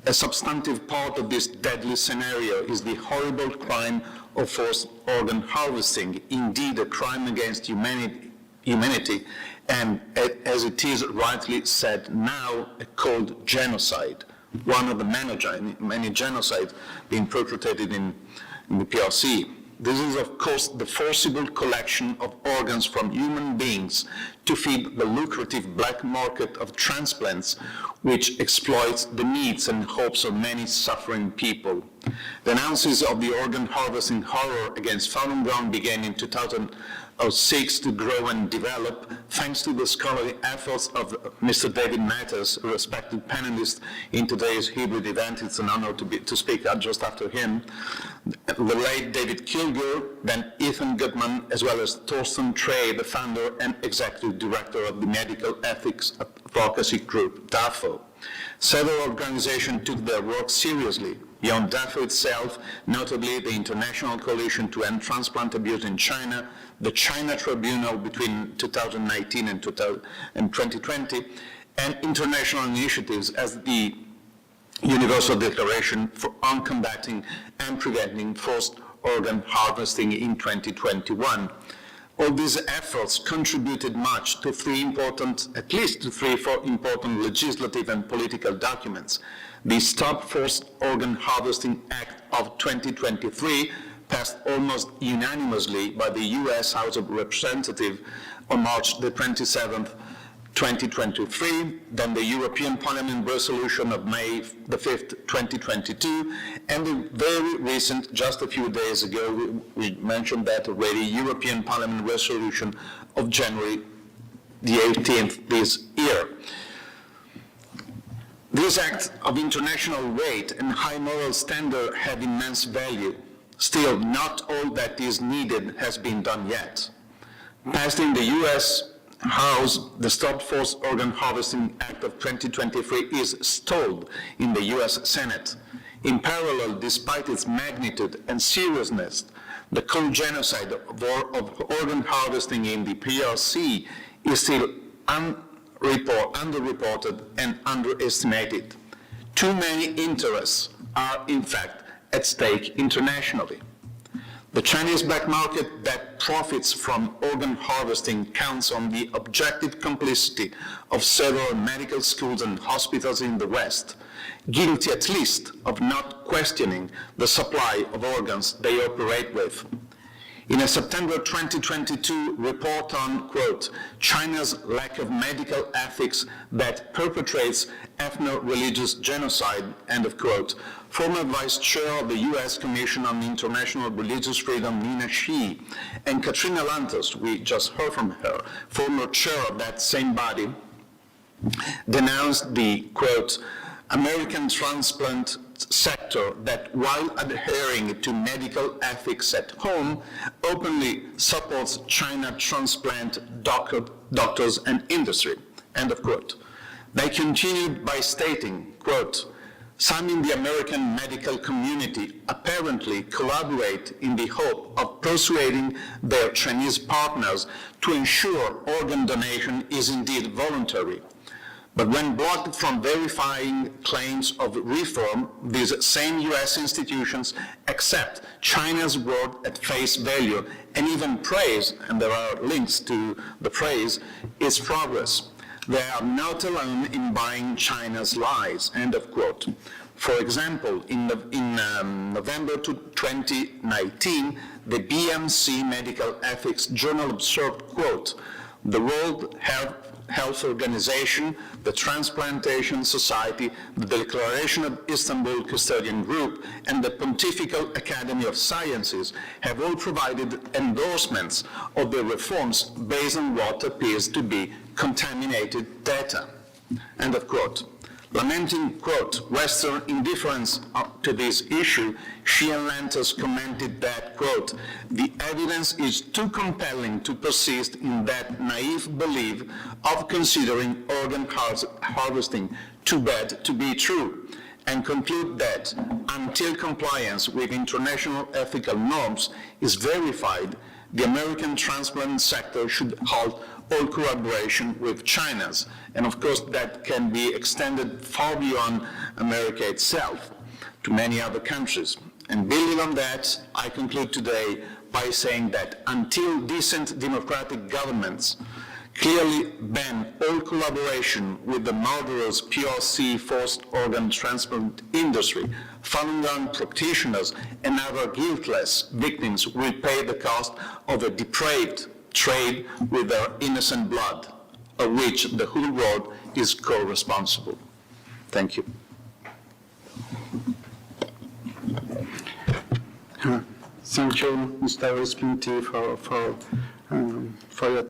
A substantive part of this deadly scenario is the horrible crime of forced organ harvesting, indeed a crime against humanity, and as it is rightly said now, called genocide, one of the many genocides being perpetrated in the PRC. This is, of course, the forcible collection of organs from human beings to feed the lucrative black market of transplants, which exploits the needs and hopes of many suffering people. The analysis of the organ harvesting horror against Falun Gong began in 2006 to grow and develop, thanks to the scholarly efforts of Mr. David Matters, a respected panelist in today's hybrid event. It's an honor to speak just after him. The late David Kilgour, then Ethan Goodman, as well as Thorsten Trey, the founder and executive director of the medical ethics advocacy group, DAFO. Several organizations took their work seriously. Beyond DAFO itself, notably the International Coalition to End Transplant Abuse in China, the China Tribunal between 2019 and 2020, and international initiatives as the Universal Declaration on Combating and Preventing Forced Organ Harvesting in 2021. All these efforts contributed much to at least three important legislative and political documents. The Stop Forced Organ Harvesting Act of 2023 passed almost unanimously by the U.S. House of Representatives on March the 27th, 2023, then the European Parliament resolution of May the 5th, 2022, and the very recent, just a few days ago, we mentioned that already, European Parliament resolution of January the 18th this year. These acts of international weight and high moral standard have immense value. Still, not all that is needed has been done yet. Passed in the U.S. House, the Stop Forced Organ Harvesting Act of 2023 is stalled in the U.S. Senate. In parallel, despite its magnitude and seriousness, the cold genocide of organ harvesting in the PRC is still underreported and underestimated. Too many interests are, in fact, at stake internationally. The Chinese black market that profits from organ harvesting counts on the objective complicity of several medical schools and hospitals in the West, guilty at least of not questioning the supply of organs they operate with. In a September 2022 report on, quote, China's lack of medical ethics that perpetrates ethno-religious genocide, end of quote, former Vice Chair of the U.S. Commission on International Religious Freedom, Nina Xi, and Katrina Lantos, we just heard from her, former chair of that same body, denounced the, quote, American transplant sector that, while adhering to medical ethics at home, openly supports China transplant doctors and industry, end of quote. They continued by stating, quote, some in the American medical community apparently collaborate in the hope of persuading their Chinese partners to ensure organ donation is indeed voluntary. But when blocked from verifying claims of reform, these same U.S. institutions accept China's word at face value and even praise, and there are links to the praise, its progress. They are not alone in buying China's lies, end of quote. For example, in November 2019, the BMC Medical Ethics Journal observed, quote, the World Health Organization, the Transplantation Society, the Declaration of Istanbul Custodian Group, and the Pontifical Academy of Sciences have all provided endorsements of the reforms based on what appears to be contaminated data. End of quote. Lamenting, quote, Western indifference to this issue, Xi and Lantos commented that, quote, the evidence is too compelling to persist in that naive belief of considering organ harvesting too bad to be true, and conclude that until compliance with international ethical norms is verified, the American transplant sector should halt all collaboration with China's. And of course, that can be extended far beyond America itself to many other countries. And building on that, I conclude today by saying that until decent democratic governments clearly ban all collaboration with the murderous PRC forced organ transplant industry, Falun Gong practitioners and other guiltless victims will pay the cost of a depraved trade with their innocent blood, of which the whole world is co-responsible. Thank you. Thank you, Mr. Respinti, for your.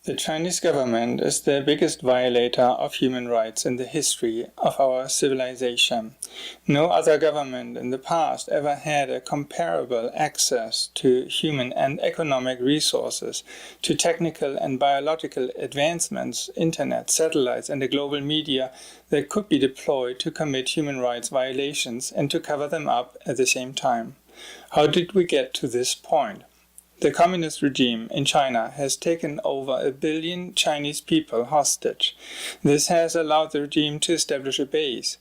The Chinese government is the biggest violator of human rights in the history of our civilization. No other government in the past ever had a comparable access to human and economic resources, to technical and biological advancements, internet, satellites, and the global media that could be deployed to commit human rights violations and to cover them up at the same time. How did we get to this point? The communist regime in China has taken over 1 billion Chinese people hostage. This has allowed the regime to establish a base.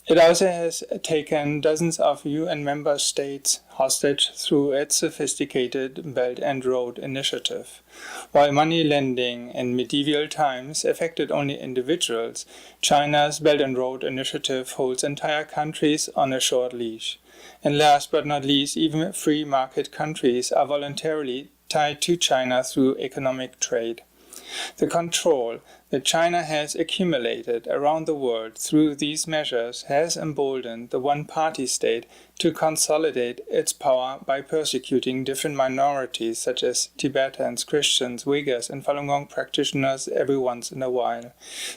It also has taken dozens of UN member states hostage through its sophisticated Belt and Road Initiative. While money lending in medieval times affected only individuals, China's Belt and Road Initiative holds entire countries on a short leash. And last but not least, even free market countries are voluntarily tied to China through economic trade. The control that China has accumulated around the world through these measures has emboldened the one-party state to consolidate its power by persecuting different minorities such as Tibetans, Christians, Uyghurs, and Falun Gong practitioners every once in a while.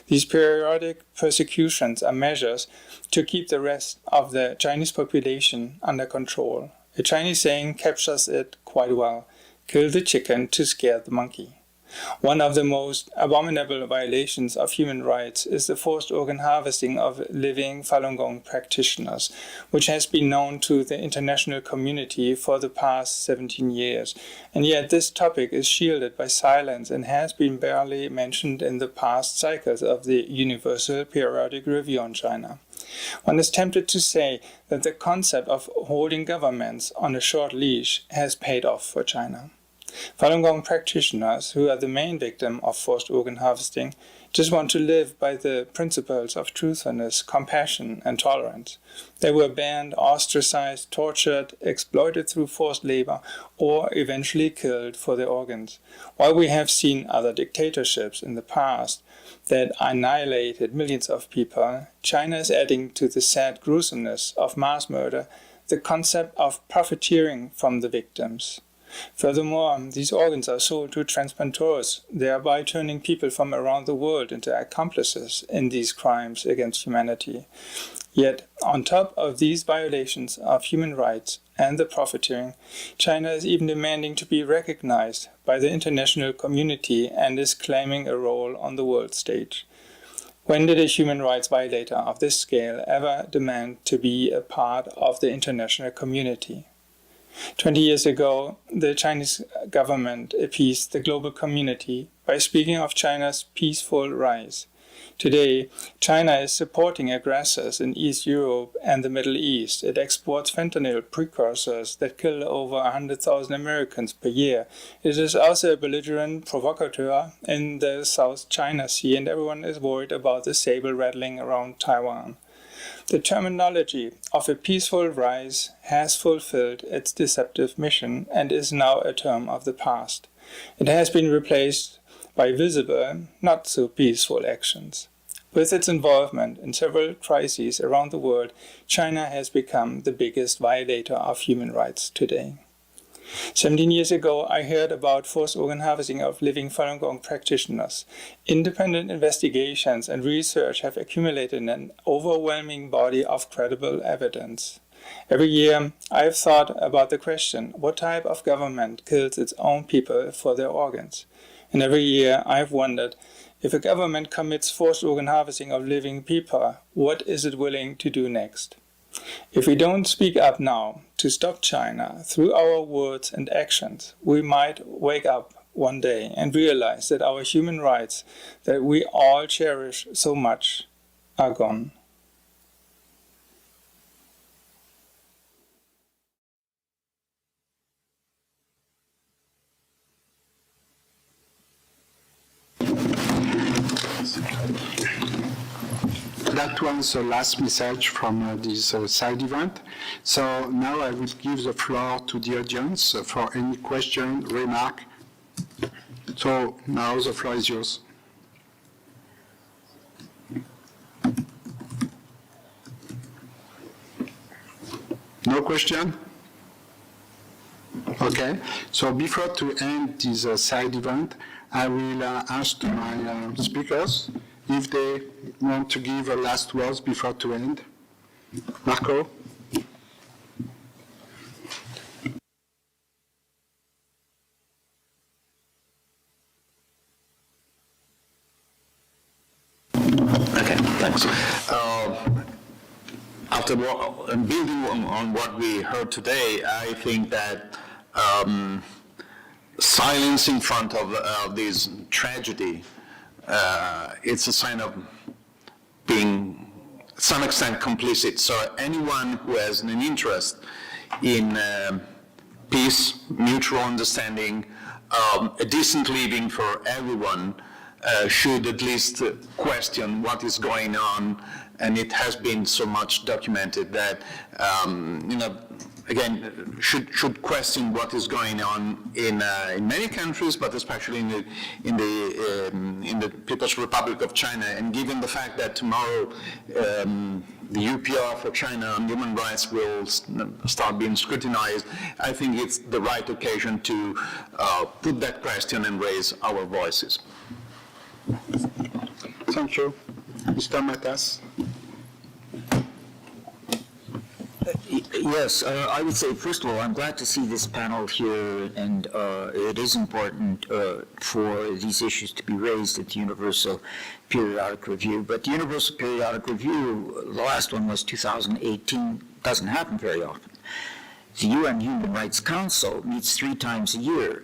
These periodic persecutions are measures to keep the rest of the Chinese population under control. A Chinese saying captures it quite well: kill the chicken to scare the monkey. One of the most abominable violations of human rights is the forced organ harvesting of living Falun Gong practitioners, which has been known to the international community for the past 17 years. And yet this topic is shielded by silence and has been barely mentioned in the past cycles of the Universal Periodic Review on China. One is tempted to say that the concept of holding governments on a short leash has paid off for China. Falun Gong practitioners, who are the main victim of forced organ harvesting, just want to live by the principles of truthfulness, compassion, and tolerance. They were banned, ostracized, tortured, exploited through forced labor, or eventually killed for their organs. While we have seen other dictatorships in the past that annihilated millions of people, China is adding to the sad gruesomeness of mass murder the concept of profiteering from the victims. Furthermore, these organs are sold to transplanteurs, thereby turning people from around the world into accomplices in these crimes against humanity. Yet, on top of these violations of human rights and the profiteering, China is even demanding to be recognized by the international community and is claiming a role on the world stage. When did a human rights violator of this scale ever demand to be a part of the international community? 20 years ago, the Chinese government appeased the global community by speaking of China's peaceful rise. Today, China is supporting aggressors in East Europe and the Middle East. It exports fentanyl precursors that kill over 100,000 Americans per year. It is also a belligerent provocateur in the South China Sea, and everyone is worried about the saber rattling around Taiwan. The terminology of a peaceful rise has fulfilled its deceptive mission and is now a term of the past. It has been replaced by visible, not so peaceful actions. With its involvement in several crises around the world, China has become the biggest violator of human rights today. 17 years ago, I heard about forced organ harvesting of living Falun Gong practitioners. Independent investigations and research have accumulated an overwhelming body of credible evidence. Every year, I have thought about the question, what type of government kills its own people for their organs? And every year, I have wondered, if a government commits forced organ harvesting of living people, what is it willing to do next? If we don't speak up now to stop China through our words and actions, we might wake up one day and realize that our human rights that we all cherish so much are gone. That was the last message from this side event. So now I will give the floor to the audience for any question, remark. So now the floor is yours. No question? Okay, so before to end this side event, I will ask my speakers if they want to give a last words before to end. Marco? Okay, thanks. After building on what we heard today, I think that silence in front of this tragedy, it's a sign of being some extent complicit. So anyone who has an interest in peace, mutual understanding, a decent living for everyone should at least question what is going on. And it has been so much documented that, again, should question what is going on in many countries, but especially in the People's Republic of China. And given the fact that tomorrow the UPR for China on human rights will start being scrutinized, I think it's the right occasion to put that question and raise our voices. Thank you. Mr. Matas. Yes, I would say, first of all, I'm glad to see this panel here, and it is important for these issues to be raised at the Universal Periodic Review. But the Universal Periodic Review, the last one was 2018, doesn't happen very often. The UN Human Rights Council meets 3 times a year,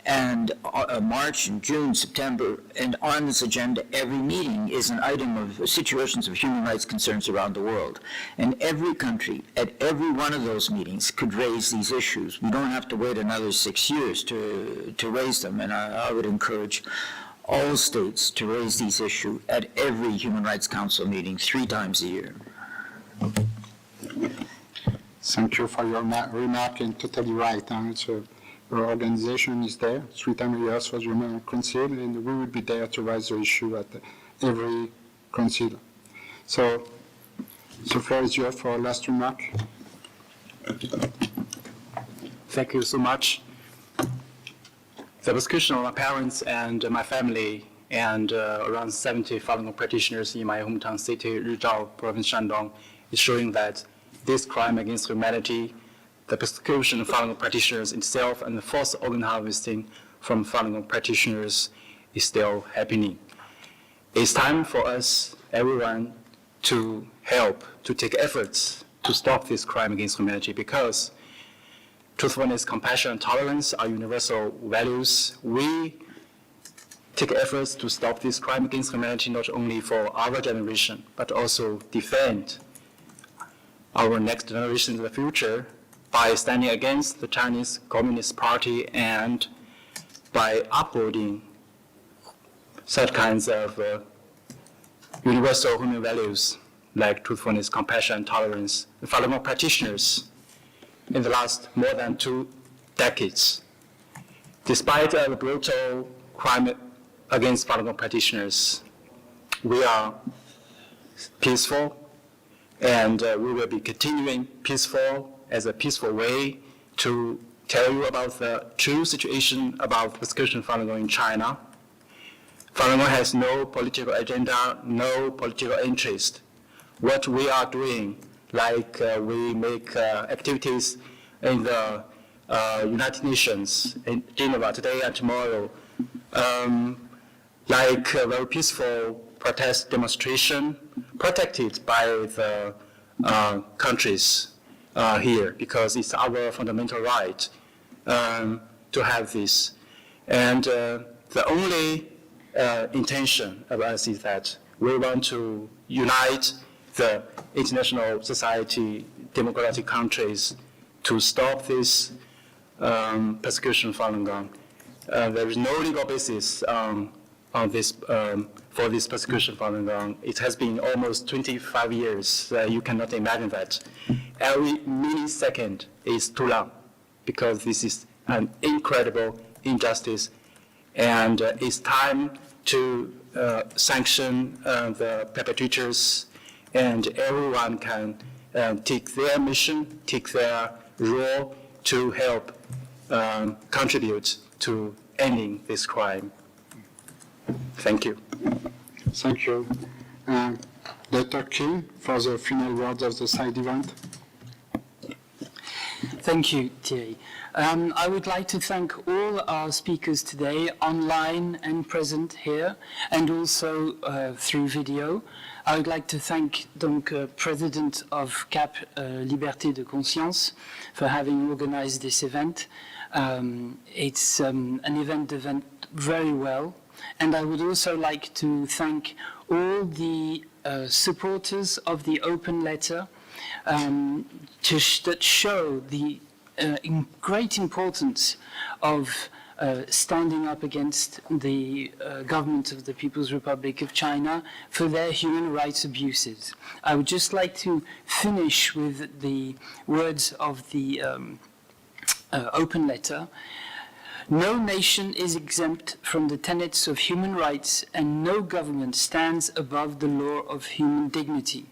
and March and June, September, and on this agenda, every meeting is an item of situations of human rights concerns around the world. And every country, at every one of those meetings, could raise these issues. We don't have to wait another 6 years to raise them, and I would encourage all states to raise these issues at every Human Rights Council meeting 3 times a year. Thank you for your remark, and totally right. Our organization is there 3 times a year for the Human Council, and we will be there to raise the issue at every council. So, the floor is yours for last remark. Thank you so much. The persecution of my parents and my family and around 70 Falun Gong practitioners in my hometown city, Rizhao Province, Shandong, is showing that this crime against humanity, the persecution of Falun Gong practitioners itself, and the forced organ harvesting from Falun Gong practitioners is still happening. It's time for us, everyone, to help, to take efforts to stop this crime against humanity, because truthfulness, compassion, and tolerance are universal values. We take efforts to stop this crime against humanity not only for our generation, but also defend our next generation in the future by standing against the Chinese Communist Party and by upholding such kinds of universal human values like truthfulness, compassion, tolerance. The Falun Gong practitioners in the last more than 2 decades, despite the brutal crime against Falun Gong practitioners, we are peaceful, and we will be continuing peaceful as a peaceful way to tell you about the true situation about persecution of Falun Gong in China. Falun Gong has no political agenda, no political interest. What we are doing, like we make activities in the United Nations in Geneva today and tomorrow, like a very peaceful protest demonstration protected by the countries here, because it's our fundamental right to have this. And the only intention of us is that we want to unite the international society, democratic countries, to stop this persecution of Falun Gong. There is no legal basis on this, for this persecution of Falun Gong. It has been almost 25 years. You cannot imagine that. Every millisecond is too long, because this is an incredible injustice, and it's time to sanction the perpetrators, and everyone can take their mission, take their role to help contribute to ending this crime. Thank you. Thank you. Dr. King, for the final words of the side event. Thank you, Thierry. I would like to thank all our speakers today, online and present here, and also through video. I would like to thank President of CAP Liberté de Conscience for having organized this event. It's an event that went very well. And I would also like to thank all the supporters of the open letter that show the great importance of standing up against the government of the People's Republic of China for their human rights abuses. I would just like to finish with the words of the open letter. No nation is exempt from the tenets of human rights, and no government stands above the law of human dignity.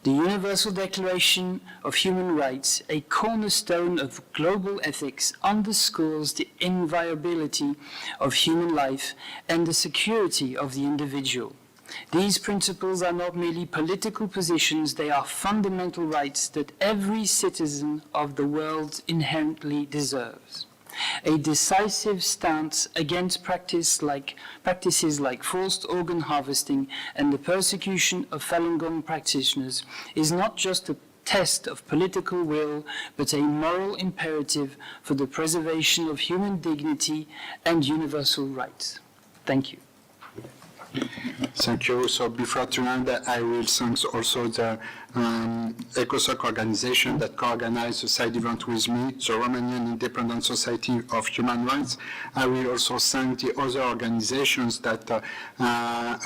The Universal Declaration of Human Rights, a cornerstone of global ethics, underscores the inviolability of human life and the security of the individual. These principles are not merely political positions, they are fundamental rights that every citizen of the world inherently deserves. A decisive stance against practices like forced organ harvesting and the persecution of Falun Gong practitioners is not just a test of political will, but a moral imperative for the preservation of human dignity and universal rights. Thank you. Thank you. So before to end, I will thank also the ECOSOC organization that co-organized the side event with me, the Romanian Independent Society of Human Rights. I will also thank the other organizations that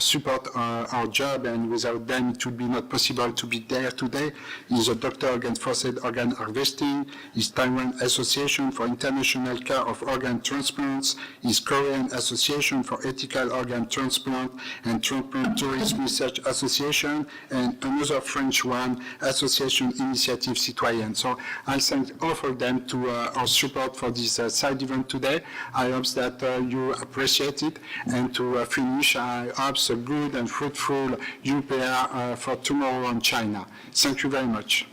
support our job, and without them it would be not possible to be there today. Is the Doctor Against Forced Organ Harvesting, is Taiwan Association for International Care of Organ Transplants, is Korean Association for Ethical Organ Transplant and Transplant Tourism Research Association, and another French one, Association Initiative Citoyenne. So I thank all of them to our support for this side event today. I hope that you appreciate it, and to finish, I hope a good and fruitful UPR for tomorrow on China. Thank you very much.